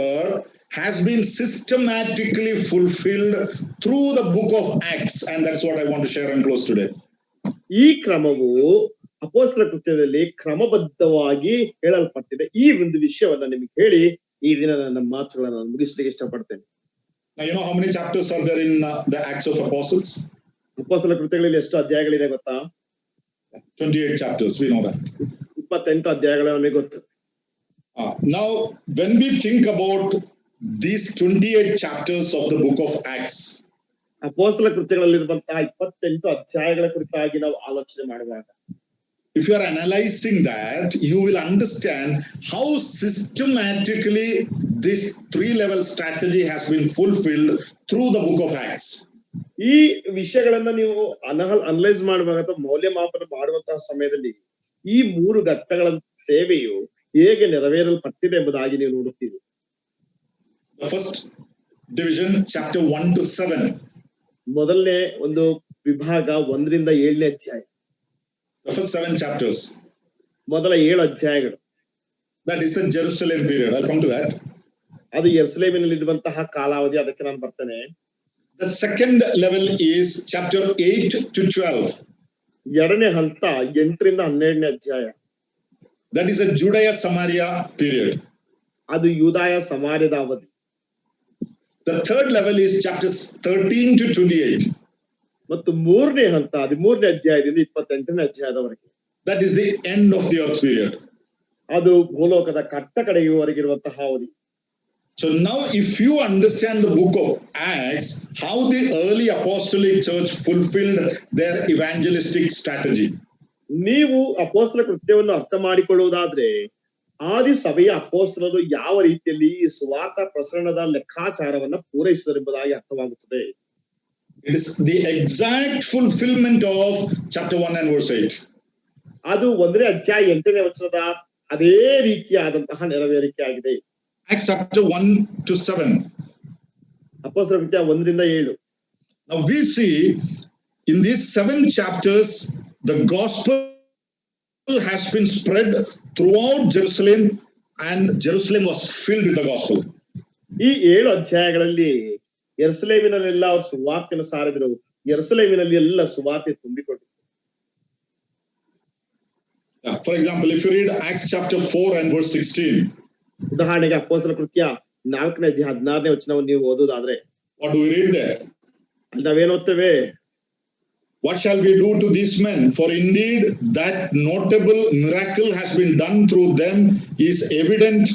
has been systematically fulfilled through the book of Acts, and that's what I want to share and close today. ಈ ಕ್ರಮವು ಅಪೊಸ್ತಲರ ಕೃತ್ಯದಲ್ಲಿ ಕ್ರಮಬದ್ಧವಾಗಿ ಹೇಳಲ್ಪಟ್ಟಿದೆ. ಈ ಒಂದು ವಿಷಯವನ್ನ ನಿಮಗೆ ಹೇಳಿ ಈ ದಿನ ನನ್ನ ಮಾತುಗಳನ್ನು ನಾನು ಮುಗಿಸಲಿಕ್ಕೆ ಇಷ್ಟಪಡ್ತೇನೆ. Now you know how many chapters are there in the Acts of Apostles? ಅಪೊಸ್ತಲರ ಕೃತ್ಯಗಳಲ್ಲಿ ಎಷ್ಟು ಅಧ್ಯಾಯಗಳಿದೆ ಗೊತ್ತಾ? 28 chapters, we know that. 28 ಅಧ್ಯಾಯಗಳು ನಮಗೆ ಗೊತ್ತು. Now when we think about these 28 chapters of the book of Acts, ಅಪೊಸ್ತಲರ ಕೃತ್ಯಗಳಲ್ಲಿರುವಂತಹ 28 ಅಧ್ಯಾಯಗಳ ಕುರಿತಾಗಿ ನಾವು ಆಲೋಚನೆ ಮಾಡುವಾಗ, if you are analyzing that, you will understand how systematically this 3-level strategy has been fulfilled through the book of Acts. ಈ ವಿಷಯಗಳನ್ನ ನೀವು analyse ಮಾಡುವಾಗ ಅಥವಾ ಮೌಲ್ಯಮಾಪನ ಮಾಡುವಂತಹ ಸಮಯದಲ್ಲಿ ಈ 3 ಘಟ್ಟಗಳ ಸೇವೆಯು ಹೇಗೆ ನೆರವೇರಲ್ಪಟ್ಟಿದೆ ಎಂಬುದಾಗಿ ನೀವು ನೋಡುತ್ತೀರಿ. The first division, chapter 1 to 7. ಮೊದಲನೇ ಒಂದು ವಿಭಾಗ 1ರಿಂದ 7ನೇ ಅಧ್ಯಾಯ. The first 7 chapters. ಮೊದಲ 7 ಅಧ್ಯಾಯಗಳು. That is a Jerusalem period. I'll come to that. ಅದು ಯೆರೂಸಲೇಮಿನಲ್ಲಿ ಇರುವಂತಹ ಕಾಲಾವಧಿ, ಅದಕ್ಕೆ ನಾನು ಬರ್ತೇನೆ. The second level is chapter 8 to 12. ಎರಡನೇ ಹಂತ 8ರಿಂದ 12ನೇ ಅಧ್ಯಾಯ. That is a Judea Samaria period. ಅದು ಯೂದಾಯ ಸಮಾರ್ಯದ ಅವಧಿ. The third level is chapters 13 to 28. ಮತ್ತು ಮೂರನೇ ಹಂತ 13ನೇ ಅಧ್ಯಾಯದಿಂದ 28ನೇ ಅಧ್ಯಾಯದವರೆಗೆ. That is the end of the earth period. ಅದು ಭೂಲೋಕದ ಕಟ್ಟ ಕಡೆಯವರೆಗಿರುವಂತಹ ಅವಧಿ. So now if you understand the book of Acts, how the early apostolic church fulfilled their evangelistic strategy. ನೀವು ಅಪೊಸ್ತಲ ಕೃತ್ಯವನ್ನು ಅರ್ಥ ಮಾಡಿಕೊಳ್ಳುವುದಾದ್ರೆ ಆದಿ ಸಭೆಯ ಅಪೊಸ್ತಲರು ಯಾವ ರೀತಿಯಲ್ಲಿ ಈ ಸುವಾರ್ತ ಪ್ರಸರಣದ ಲೆಕ್ಕಾಚಾರವನ್ನ ಪೂರೈಸಿದರೆಂಬುದಾಗಿ ಅರ್ಥವಾಗುತ್ತದೆ. It is the exact fulfillment of chapter 1 and verse 8. ಅದು 1ನೇ ಅಧ್ಯಾಯ 8ನೇ ವಚನದ ಅದೇ ರೀತಿಯಾದಂತಹ ನೆರವೇರಿಕೆ ಆಗಿದೆ. Acts chapter 1 to 7. ಅಪೊಸ್ತಲ ಕೃತ್ಯ 1ರಿಂದ 7. Now we see in these 7 chapters the gospel has been spread throughout Jerusalem and Jerusalem was filled with the gospel. ಈ 7 ಅಧ್ಯಾಯಗಳಲ್ಲಿ ಯೆರೂಸಲೇಮಿನಲ್ಲೆಲ್ಲ ಅವರು ಸುವಾರ್ತೆಯನ್ನು ಸಾರಿದರು. ಯೆರೂಸಲೇಮಿನಲ್ಲಿ ಎಲ್ಲ ಸುವಾರ್ತೆ ತುಂಬಿಕೊಂಡಿತು. For example, if you read Acts chapter 4 and verse 16. ಉದಾಹರಣೆಗೆ ಅಪೊಸ್ತಲ ಕೃತ್ಯ 4ನೇ ಅಧ್ಯಾಯ 16ನೇ ವಚನವನ್ನು ನೀವು ಓದುವುದಾದ್ರೆ what do we read there? ಅಲ್ಲಿ ನಾವೇನು ಓದ್ತೇವೆ? What shall we do to these men? For indeed that notable miracle has been done through them is evident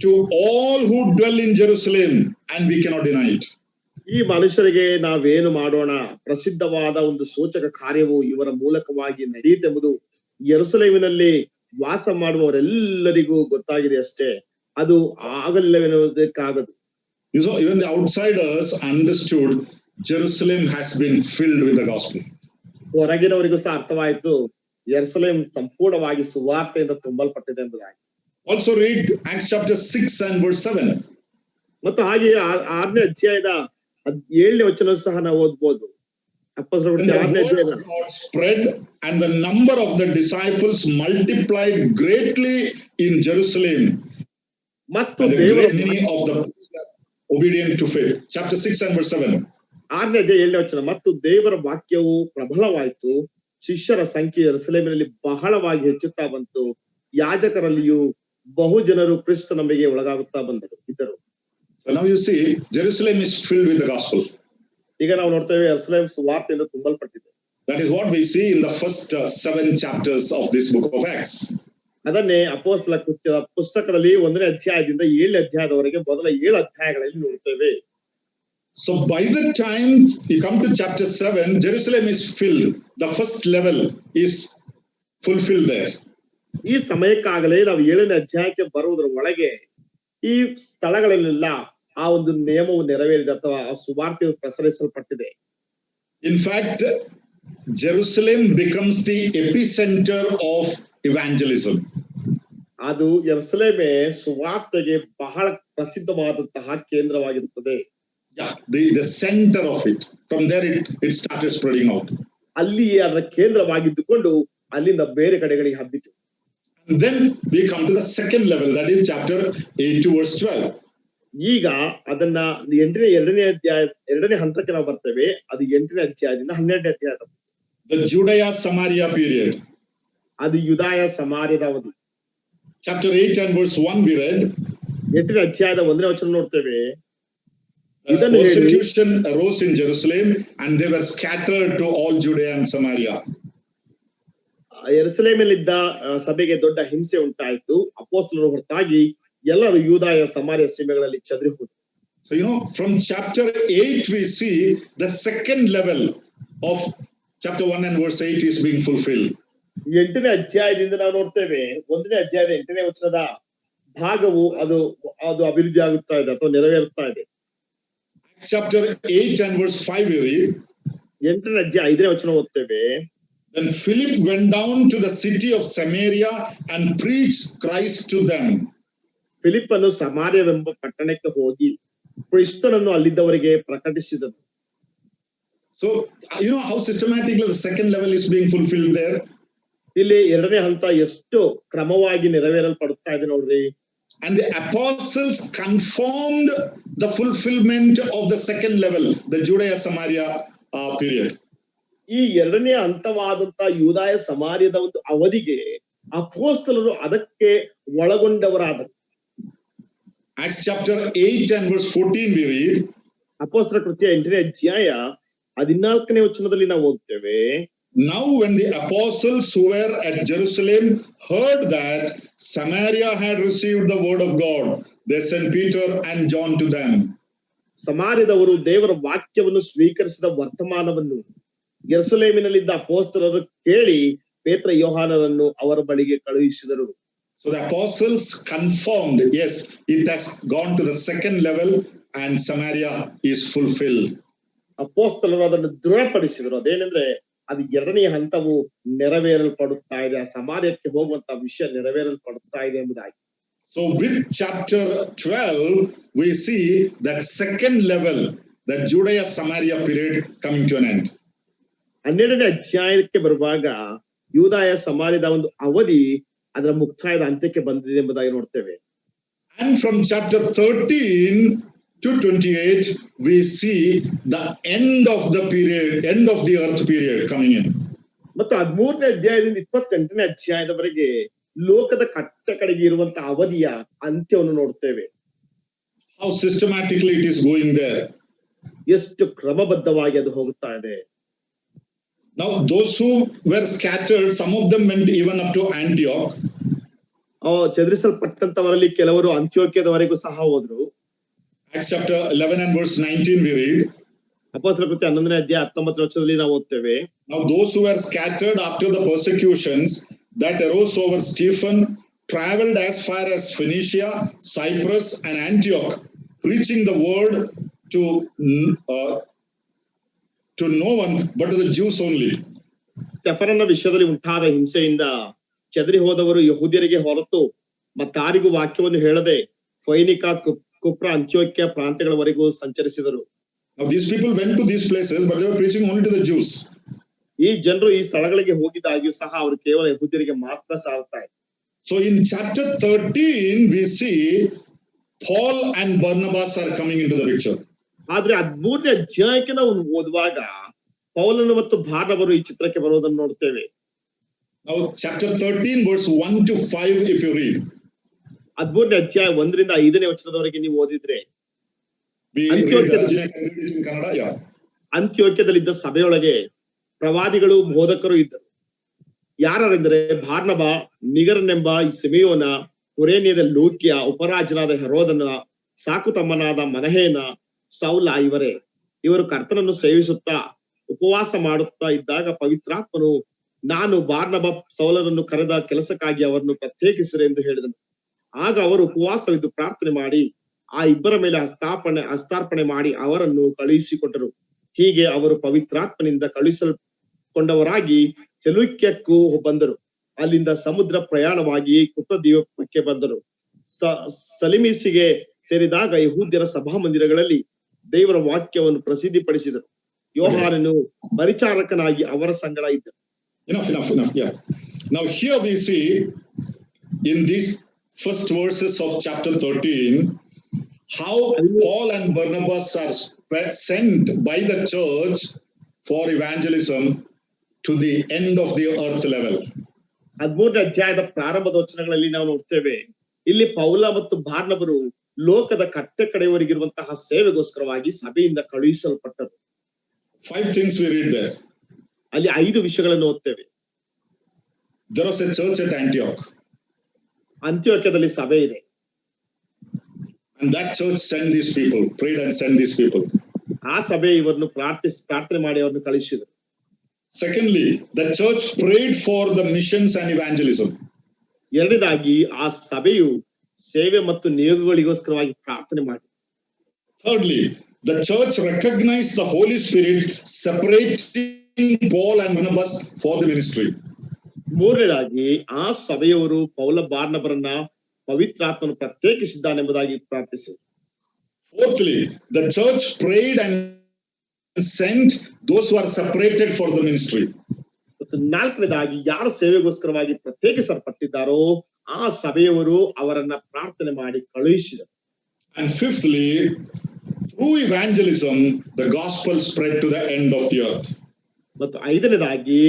to all who dwell in Jerusalem, and we cannot deny it. ಈ ಮನುಷ್ಯರಿಗೆ ನಾವೇನು ಮಾಡೋಣ? ಪ್ರಸಿದ್ಧವಾದ ಒಂದು ಸೂಚಕ ಕಾರ್ಯವು ಇವರ ಮೂಲಕವಾಗಿ ನಡೆಯುತ್ತೆಂಬುದು ಯೆರೂಸಲೇಮಿನಲ್ಲಿ ವಾಸ ಮಾಡುವವರೆಲ್ಲರಿಗೂ ಗೊತ್ತಾಗಿದೆ ಅಷ್ಟೇ. ಅದು ಆಗಲಿಲ್ಲವೆನ್ನುವುದಕ್ಕಾಗದು. So even the outsiders understood Jerusalem has been filled with the gospel. ಹೊರಗಿನವರಿಗೂ ಸಹ ಅರ್ಥವಾಯಿತು ಯೆರೂಸಲೇಮ್ ಸಂಪೂರ್ಣವಾಗಿ ಸುವಾರ್ತೆಯಿಂದ ತುಂಬಲ್ಪಟ್ಟಿದೆ ಎಂಬುದಾಗಿ. Also read Acts chapter 6 and verse 7. ಮತ್ತು ಹಾಗೆ 6ನೇ ಅಧ್ಯಾಯದ 7ನೇ ವಚನ ಸಹ ನಾವು ಓದಬಹುದು. ಅಪೊಸ್ತಲ ಕೃತ್ಯ 6ನೇ ಅಧ್ಯಾಯ. God spread and the number of the disciples multiplied greatly in Jerusalem. ಮತ್ತು many of the obedient to faith. Chapter 6 and verse 7. 6ನೇ ಅಧ್ಯಾಯ 7ನೇ ವಚನ. ಮತ್ತು ದೇವರ ವಾಕ್ಯವು ಪ್ರಬಲವಾಯಿತು, ಶಿಷ್ಯರ ಸಂಖ್ಯೆ ಯೆರೂಸಲೇಮಿನಲ್ಲಿ ಬಹಳವಾಗಿ ಹೆಚ್ಚುತ್ತಾ ಬಂತು, ಯಾಜಕರಲ್ಲಿಯೂ ಬಹು ಜನರು ಕ್ರಿಸ್ತ ನಂಬಿಕೆಗೆ ಒಳಗಾಗುತ್ತಾ ಇದ್ದರು. So now you see Jerusalem is filled with the gospel. ಈಗ ನಾವು ನೋಡ್ತೇವೆ ಯೆರೂಸಲೇಮ್ ಸುವಾರ್ತೆಯಿಂದ ತುಂಬಲ್ಪಟ್ಟಿದೆ. That is what we see in the first 7 chapters of this book of Acts. ಅದನ್ನೇ ಅಪೊಸ್ತಲ ಕೃತ್ಯದ ಪುಸ್ತಕದಲ್ಲಿ 1ನೇ ಅಧ್ಯಾಯದಿಂದ 7ನೇ ಅಧ್ಯಾಯದವರೆಗೆ ಮೊದಲ 7 ಅಧ್ಯಾಯಗಳಲ್ಲಿ ನೋಡ್ತೇವೆ. So by the time you come to chapter 7, Jerusalem is filled. The first level is fulfilled there. ಈ ಸಮಯಕ್ಕಾಗಲೇ ನಾವು 7ನೇ ಅಧ್ಯಾಯಕ್ಕೆ ಬರುವುದರ ಒಳಗೆ ಈ ಸ್ಥಳಗಳಲ್ಲೆಲ್ಲ ಆ ಒಂದು ನಿಯಮವು ನೆರವೇರಿದೆ ಅಥವಾ ಆ ಸುವಾರ್ತೆಯು ಪ್ರಸರಿಸಲ್ಪಟ್ಟಿದೆ. In fact, Jerusalem becomes the epicenter of evangelism. ಅದು ಯೆರೂಸಲೇಮೇ ಸುವಾರ್ತೆಗೆ ಬಹಳ ಪ್ರಸಿದ್ಧವಾದಂತಹ ಕೇಂದ್ರವಾಗಿರುತ್ತದೆ. Yeah, the center of it. From there it started spreading out. ಅಲ್ಲಿ ಅದರ ಕೇಂದ್ರವಾಗಿದ್ದುಕೊಂಡು ಅಲ್ಲಿಂದ ಬೇರೆ ಕಡೆಗಳಿಗೆ ಹಬ್ಬಿತು. And then we come to the second level, that is chapter 8 to verse 12. ಈಗ ಅದನ್ನ 2ನೇ ಹಂತಕ್ಕೆ ನಾವು ಬರ್ತೇವೆ. ಅದು 8ನೇ ಅಧ್ಯಾಯದಿಂದ 12ನೇ ಅಧ್ಯಾಯ. The Judea Samaria period. ಅದು ಯೂದಾಯ ಸಮಾರ್ಯದ ಅವಧಿ. Chapter 8 and verse 1 we read. 8ನೇ ಅಧ್ಯಾಯದ 1ನೇ ವಚನ ನೋಡ್ತೇವೆ. Persecution arose in Jerusalem and they were scattered to all Judea and Samaria. ಯೆರೂಸಲೇಮಿನಲ್ಲಿದ್ದ ಸಭೆಗೆ ದೊಡ್ಡ ಹಿಂಸೆ ಉಂಟಾಯಿತು. ಅಪೊಸ್ತಲರು ಹೊರತಾಗಿ ಎಲ್ಲರೂ ಯೂದಾಯ ಸಮಾರ್ಯ ಸೀಮೆಗಳಲ್ಲಿ ಚದರಿ ಹೋದರು. So from chapter 8 we see the second level of chapter 1 and verse 8 is being fulfilled. 8ನೇ ಅಧ್ಯಾಯದಿಂದ ನಾವು ನೋಡ್ತೇವೆ 1ನೇ ಅಧ್ಯಾಯದ 8ನೇ ವಚನದ ಭಾಗವು ಅದು ಅಭಿವೃದ್ಧಿ ಆಗುತ್ತಾ ಇದೆ ಅಥವಾ ನೆರವೇರುತ್ತಾ ಇದೆ. Chapter 8 and verse 5 we read. 8ನೇ ಅಧ್ಯಾಯ 5ನೇ ವಚನ ಓದ್ತೇವೆ. Then Philip went down to the city of Samaria and preached Christ to them. ಫಿಲಿಪ್ಪನು ಸಮಾರ್ಯವೆಂಬ ಪಟ್ಟಣಕ್ಕೆ ಹೋಗಿ ಕ್ರಿಸ್ತನನ್ನು ಅಲ್ಲಿದ್ದವರಿಗೆ ಪ್ರಕಟಿಸಿದನು. So how systematically the second level is being fulfilled there. ಇಲ್ಲಿ 2ನೇ ಹಂತ ಎಷ್ಟು ಕ್ರಮವಾಗಿ ನೆರವೇರಲ್ಪಡುತ್ತಾ ಇದೆ ನೋಡ್ರಿ. And the apostles confirmed the fulfillment of the second level, the Judea Samaria period. ಈ 2ನೇ ಹಂತವಾದಂತ ಯೂದಾಯ ಸಮಾರ್ಯದ ಒಂದು ಅವಧಿಗೆ ಅಪೊಸ್ತಲರು ಅದಕ್ಕೆ ಒಳಗೊಂಡವರಾದರು. Acts chapter 8 and verse 14 we read. ಅಪೊಸ್ತಲ ಕೃತ್ಯ 8ನೇ ಅಧ್ಯಾಯ 14ನೇ ವಚನದಲ್ಲಿ ನಾವು ಓದ್ತೇವೆ, Now when the apostles who were at Jerusalem heard that Samaria had received the word of God, they sent Peter and John to them. ಸಮಾರ್ಯದವರು ದೇವರ ವಾಕ್ಯವನ್ನು ಸ್ವೀಕರಿಸಿದ ವರ್ತಮಾನವನ್ನು ಯೆರೂಸಲೇಮಿನಲ್ಲಿದ್ದ ಅಪೊಸ್ತಲರು ಕೇಳಿ ಪೇತ್ರ ಯೋಹಾನರನ್ನು ಅವರ ಬಳಿಗೆ ಕಳುಹಿಸಿದರು. So the apostles confirmed, yes, it has gone to the second level and Samaria is fulfilled. ಅಪೊಸ್ತಲರು ಅದನ್ನು ದೃಢಪಡಿಸಿದರು. ಅದೇನೆಂದ್ರೆ ಅದು ಎರಡನೇ ಹಂತವು ನೆರವೇರಲ್ಪಡುತ್ತಾ ಇದೆ, ಆ ಸಮಾರ್ಯಕ್ಕೆ ಹೋಗುವಂತ ವಿಷಯ ನೆರವೇರಲ್ಪಡುತ್ತಾ ಇದೆ ಎಂಬುದಾಗಿ. So with chapter 12 we see that second level, that Judea Samaria period coming to an end. 12ನೇ ಅಧ್ಯಾಯಕ್ಕೆ ಬರುವಾಗ ಯೂದಾಯ ಸಮಾರ್ಯದ ಒಂದು ಅವಧಿ ಅದರ ಮುಕ್ತಾಯದ ಅಂತ್ಯಕ್ಕೆ ಬಂದಿದೆ ಎಂಬುದಾಗಿ ನೋಡ್ತೇವೆ. And from chapter 13 to 28 we see the end of the period, end of the earth period coming in. ಮತ್ತು 13ನೇ ಅಧ್ಯಾಯದಿಂದ 28ನೇ ಅಧ್ಯಾಯದವರೆಗೆ ಲೋಕದ ಕಟ್ಟ ಕಡೆಗೆ ಇರುವಂತಹ ಅವಧಿಯ ಅಂತ್ಯವನ್ನು ನೋಡ್ತೇವೆ. How systematically it is going there. ಎಷ್ಟು ಕ್ರಮಬದ್ಧವಾಗಿ ಅದು ಹೋಗುತ್ತಾ ಇದೆ. Now those who were scattered, some of them went even up to Antioch. ಚದುರಿಸಲ್ಪಟ್ಟಂತವರಲ್ಲಿ ಕೆಲವರು ಅಂತ್ಯೋಕ್ಯದವರೆಗೂ ಸಹ ಹೋದ್ರು. Acts chapter 11 and verse 19 we read. ಅಪೊಸ್ತಲರ ಕೃತ್ಯ 11ನೇ ಅಧ್ಯಾಯ 19ನೇ ವಚನದಲ್ಲಿ ನಾವು ಓದ್ತೇವೆ, Now those who were scattered after the persecutions that arose over Stephen traveled as far as Phoenicia, Cyprus and Antioch, preaching the word to no one but to the Jews only. ಸ್ಟೆಫನನ ವಿಷಯದಲ್ಲಿ ಉಂಟಾದ ಹಿಂಸೆಯಿಂದ ಚದರಿ ಹೋದವರು ಯಹೂದ್ಯರಿಗೆ ಹೊರತು ಮತ್ತಾರಿಗೂ ವಾಕ್ಯವನ್ನು ಹೇಳದೆ ಫೈನಿಕ, ಕುಪ್ರ, ಅಂತ್ಯೋಕ್ಯ ಪ್ರಾಂತ್ಯಗಳವರೆಗೂ ಸಂಚರಿಸಿದರು. Now these people went to these places but they were preaching only to the Jews. ಈ ಜನರು ಈ ಸ್ಥಳಗಳಿಗೆ ಹೋಗಿದ್ದಾಗ್ಯೂ ಸಹ ಅವರು ಕೇವಲ ಯಹೂದ್ಯರಿಗೆ ಮಾತ್ರ ಸಾರುತ್ತಾರೆ. So in chapter 13 we see Paul and Barnabas are coming into the picture. ಆದ್ರೆ 13ನೇ ಅಧ್ಯಾಯಕ್ಕೆ ನಾವು ಓದುವಾಗ ಪೌಲನು ಮತ್ತು ಬಾರ್ನಬರು ಈ ಚಿತ್ರಕ್ಕೆ ಬರುವುದನ್ನು ನೋಡ್ತೇವೆ. Now chapter 13 verse 1 to 5 if you read. 13ನೇ ಅಧ್ಯಾಯ 1ರಿಂದ 5ನೇ ವಚನದವರೆಗೆ ನೀವು ಓದಿದ್ರೆ ಅಂತ್ಯೋಕ್ಯದಲ್ಲಿದ್ದ ಸಭೆಯೊಳಗೆ ಪ್ರವಾದಿಗಳು ಬೋಧಕರು ಇದ್ದರು. ಯಾರೆಂದರೆ ಬಾರ್ನಬ, ನಿಗರನೆಂಬ ಸಿಮೆಯೋನ, ಕುರೇನ್ಯದ ಲೂಕ್ಯ, ಉಪರಾಜನಾದ ಹೆರೋದನ, ಸಾಕು ತಮ್ಮನಾದ ಮನಹೇನ, ಸೌಲ ಇವರೇ. ಇವರು ಕರ್ತನನ್ನು ಸೇವಿಸುತ್ತಾ ಉಪವಾಸ ಮಾಡುತ್ತಾ ಇದ್ದಾಗ ಪವಿತ್ರಾತ್ಮನು ನಾನು ಬಾರ್ನಬ ಸೌಲರನ್ನು ಕರೆದ ಕೆಲಸಕ್ಕಾಗಿ ಅವರನ್ನು ಪ್ರತ್ಯೇಕಿಸಿರೆ ಎಂದು ಹೇಳಿದನು. ಆಗ ಅವರು ಉಪವಾಸವಿದ್ದು ಪ್ರಾರ್ಥನೆ ಮಾಡಿ ಆ ಇಬ್ಬರ ಮೇಲೆ ಹಸ್ತಾರ್ಪಣೆ ಮಾಡಿ ಅವರನ್ನು ಕಳುಹಿಸಿಕೊಟ್ಟರು. ಹೀಗೆ ಅವರು ಪವಿತ್ರಾತ್ಮನಿಂದ ಕಳುಹಿಸಲ್ಕೊಂಡವರಾಗಿ ಸೆಲೂಕ್ಯಕ್ಕೂ ಬಂದರು. ಅಲ್ಲಿಂದ ಸಮುದ್ರ ಪ್ರಯಾಣವಾಗಿ ಕುಪ್ರದ್ವೀಪಕ್ಕೆ ಬಂದರು. ಸಲಿಮಿಸಿಗೆ ಸೇರಿದಾಗ ಯಹೂದ್ಯರ ಸಭಾಮಂದಿರಗಳಲ್ಲಿ ದೇವರ ವಾಕ್ಯವನ್ನು ಪ್ರಸಿದ್ಧಿಪಡಿಸಿದರು. ಯೋಹಾನನು ಪರಿಚಾರಕನಾಗಿ ಅವರ ಸಂಗಡ ಇದ್ದರು. Enough. Yeah. Now here we see in these first verses of chapter 13 how Paul and Barnabas are sent by the church for evangelism to the end of the earth level. 13ನೇ ಅಧ್ಯಾಯದ ಪ್ರಾರಂಭದ ವಚನಗಳಲ್ಲಿ ನಾವು ನೋಡ್ತೇವೆ, ಇಲ್ಲಿ ಪೌಲ ಮತ್ತು ಬಾರ್ನಬರು ಲೋಕದ ಕಟ್ಟೆ ಕಡೆಯವರೆಗಿರುವಂತಹ ಸೇವೆಗೋಸ್ಕರವಾಗಿ ಸಭೆಯಿಂದ ಕಳುಹಿಸಲ್ಪಟ್ಟರು. 5 things we read there. ಅಲ್ಲಿ 5 ವಿಷಯಗಳನ್ನು ಓದ್ತೇವೆ. There was a church at Antioch. ಅಂತ್ಯೋಕ್ಯದಲ್ಲಿ ಸಭೆ ಇದೆ. And that church sent these people, prayed and sent these people. ಆ ಸಭೆ ಇವರನ್ನು ಪ್ರಾರ್ಥನೆ ಮಾಡಿ ಅವರನ್ನು ಕಳಿಸಿದರು. Secondly, the church prayed for the missions and evangelism. ಎರಡನೇದಾಗಿ ಆ ಸಭೆಯು ಸೇವೆ ಮತ್ತು ನಿಯೋಗಗಳಿಗೋಸ್ಕರವಾಗಿ ಪ್ರಾರ್ಥನೆ ಮಾಡಿ. Thirdly, the church recognized the Holy Spirit separating Paul and Barnabas for the ministry. ಮೂರನೇದಾಗಿ ಆ ಸಭೆಯವರು ಪೌಲ ಬಾರ್ನಬರನ್ನ ಪವಿತ್ರಾತ್ಮನು ಪ್ರತ್ಯೇಕಿಸಿದ್ದಾನೆಂಬುದಾಗಿ ಪ್ರಾರ್ಥಿಸಿದರು. Fourthly, the church prayed and sent those who are separated for the ministry. ಮತ್ತು ನಾಲ್ಕನೇದಾಗಿ ಯಾರು ಸೇವೆಗೋಸ್ಕರವಾಗಿ ಪ್ರತ್ಯೇಕಿಸಲ್ಪಟ್ಟಿದ್ದಾರೋ ಆ ಸಭೆಯವರು ಅವರನ್ನ ಪ್ರಾರ್ಥನೆ ಮಾಡಿ ಕಳುಹಿಸಿದರು. And fifthly, through evangelism, the gospel spread to the end of the earth. ಮತ್ತು ಐದನೇದಾಗಿ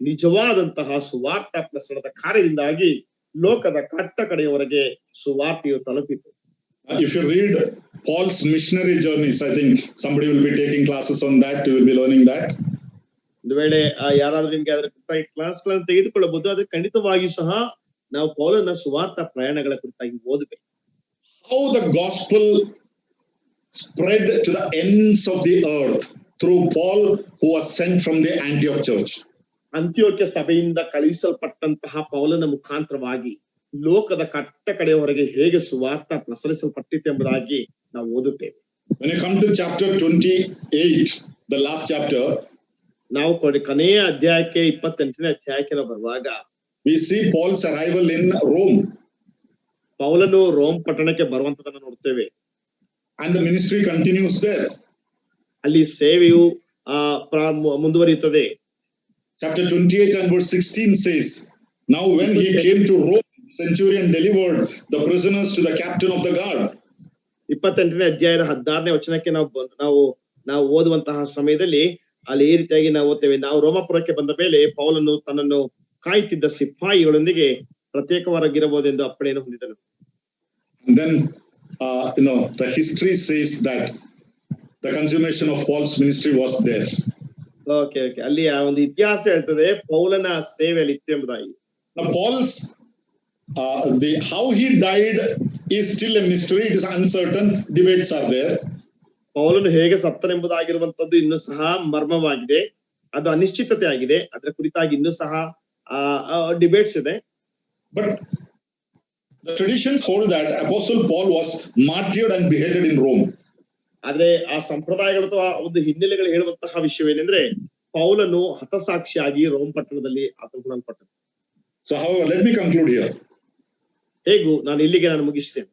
ನಿಜವಾದಂತಹ ಸುವಾರ್ಥ ಪ್ರಸರಣದ ಕಾರ್ಯದಿಂದಾಗಿ ಲೋಕದ ಕಟ್ಟ ಕಡೆಯವರೆಗೆ ಸುವಾರ್ತೆಯು ತಲುಪಿತು. If you read Paul's missionary journeys, I think somebody will be taking classes on that. You will be learning that. ಒಂದು ವೇಳೆ ಯಾರಾದ್ರೂ ನಿಮ್ಗೆ ಅದರ ಕುರಿತಾಗಿ ಕ್ಲಾಸ್ಗಳನ್ನು ತೆಗೆದುಕೊಳ್ಳಬಹುದು, ಆದ್ರೆ ಖಂಡಿತವಾಗಿಯೂ ಸಹ ನಾವು ಪೌಲನ ಸುವಾರ್ಥ ಪ್ರಯಾಣಗಳ ಕುರಿತಾಗಿ ಓದಬೇಕು. How the gospel spread to the ends of the earth through Paul, who was sent from the Antioch church. ಅಂತ್ಯೋಕ್ಯ ಸಭೆಯಿಂದ ಕಳುಹಿಸಲ್ಪಟ್ಟಂತಹ ಪೌಲನ ಮುಖಾಂತರವಾಗಿ ಲೋಕದ ಕಟ್ಟ ಕಡೆಯವರೆಗೆ ಹೇಗೆ ಸುವಾರ್ಥ ಪ್ರಸರಿಸಲ್ಪಟ್ಟಿತು ಎಂಬುದಾಗಿ ನಾವು ಓದುತ್ತೇವೆ. When you come to chapter 28, the last chapter, ನಾವು ಕೊನೆಯ ಅಧ್ಯಾಯಕ್ಕೆ 28ನೇ ಅಧ್ಯಾಯಕ್ಕೆ ನಾವು ಬರುವಾಗ we see Paul's arrival in Rome. ಪೌಲನು ರೋಮ್ ಪಟ್ಟಣಕ್ಕೆ ಬರುವಂತದನ್ನು ನೋಡ್ತೇವೆ. And the ministry continues there. ಅಲ್ಲಿ ಸೇವೆಯು ಮುಂದುವರಿಯುತ್ತದೆ. Chapter 28 and verse 16 says, now when he came to Rome, the centurion delivered the prisoners to the captain of the guard. 28ನೇ ಅಧ್ಯಾಯದ 16ನೇ ವಚನಕ್ಕೆ ನಾವು ಓದುವಂತಹ ಸಮಯದಲ್ಲಿ ಅಲ್ಲಿ ಈ ರೀತಿಯಾಗಿ ನಾವು ಓದ್ತೇವೆ. ನಾವು ರೋಮಾಪುರಕ್ಕೆ ಬಂದ ಮೇಲೆ ಪೌಲನು ತನ್ನನ್ನು ಕಾಯುತ್ತಿದ್ದ ಸಿಪಾಯಿಗಳೊಂದಿಗೆ ಪ್ರತ್ಯೇಕವಾಗಿರಬಹುದೆಂದು ಅಪ್ಪಣೆಯನ್ನು ಹೊಂದಿದನು. And then the history says that the consummation of Paul's ministry was there. Okay ಅಲ್ಲಿ ಆ ಒಂದು ಇತಿಹಾಸ ಹೇಳ್ತದೆ ಪೌಲನ ಸೇವೆಯಲ್ಲಿ ಇತ್ತು ಎಂಬುದಾಗಿ. Now Paul's how he died is still a mystery. It is uncertain. Debates are there. ಪೌಲನು ಹೇಗೆ ಸತ್ತನೆಂಬುದಾಗಿರುವಂತದ್ದು ಇನ್ನೂ ಸಹ ಮರ್ಮವಾಗಿದೆ, ಅದು ಅನಿಶ್ಚಿತತೆ ಆಗಿದೆ. ಅದರ ಕುರಿತಾಗಿ ಇನ್ನೂ ಸಹ ಡಿಬೇಟ್ಸ್ ಇದೆ. But the traditions hold that Apostle Paul was martyred and beheaded in Rome. ಆದ್ರೆ ಆ ಸಂಪ್ರದಾಯಗಳು ಅಥವಾ ಒಂದು ಹಿನ್ನೆಲೆಗಳು ಹೇಳುವಂತಹ ವಿಷಯವೇನೆಂದ್ರೆ ಪೌಲನು ಹತಸಾಕ್ಷಿಯಾಗಿ ರೋಮ್ ಪಟ್ಟಣದಲ್ಲಿ ಹತಗೊಳ್ಳಲ್ಪಟ್ಟನು. So however, let me conclude here. ಹೇಗೂ ನಾನು ಇಲ್ಲಿಗೆ ಮುಗಿಸ್ತೇನೆ.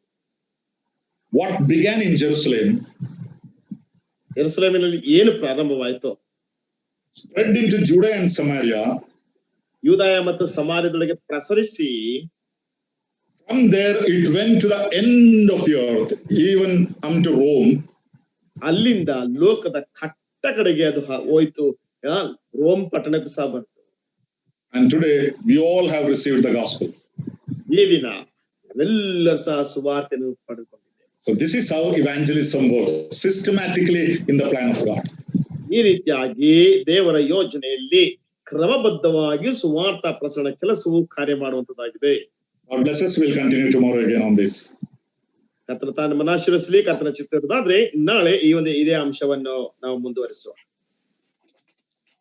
What began in Jerusalem, ಯೆರೂಸಲೇಮಿನಲ್ಲಿ ಏನು ಪ್ರಾರಂಭವಾಯಿತು, spread into Judea and Samaria, ಯೂದಾಯ ಮತ್ತು ಸಮಾರ್ಯದೊಳಗೆ ಪ್ರಸರಿಸಿ, from there it went to the end of the earth, even unto Rome. ಅಲ್ಲಿಂದ ಲೋಕದ ಕಟ್ಟ ಕಡೆಗೆ ಅದು ಹೋಯ್ತು, ರೋಮ್ ಪಟ್ಟಣಕ್ಕೂ ಸಹ ಬಂತು. And today we all have received the gospel. ಈ ದಿನ ನಾವೆಲ್ಲರೂ ಸಹ ಸುವಾರ್ತೆಯನ್ನು ಪಡೆದುಕೊಂಡಿದ್ದೇವೆ. So this is how evangelism works, systematically in the plan of God. ಈ ರೀತಿಯಾಗಿ ದೇವರ ಯೋಜನೆಯಲ್ಲಿ ಕ್ರಮಬದ್ಧವಾಗಿ ಸುವಾರ್ಥ ಪ್ರಸರಣ ಕೆಲಸವು ಕಾರ್ಯ ಮಾಡುವಂತದ್ದಾಗಿದೆ. God bless us. We'll continue tomorrow again on this. ಕರ್ತನ ತಾನು ಮನಾಶೀರ್ವದಿಸಲಿ. ಕರ್ತನ ಚಿತ್ತದಾದ್ರೆ ನಾಳೆ ಇದೇ ಅಂಶವನ್ನು ನಾವು ಮುಂದುವರಿಸುವ.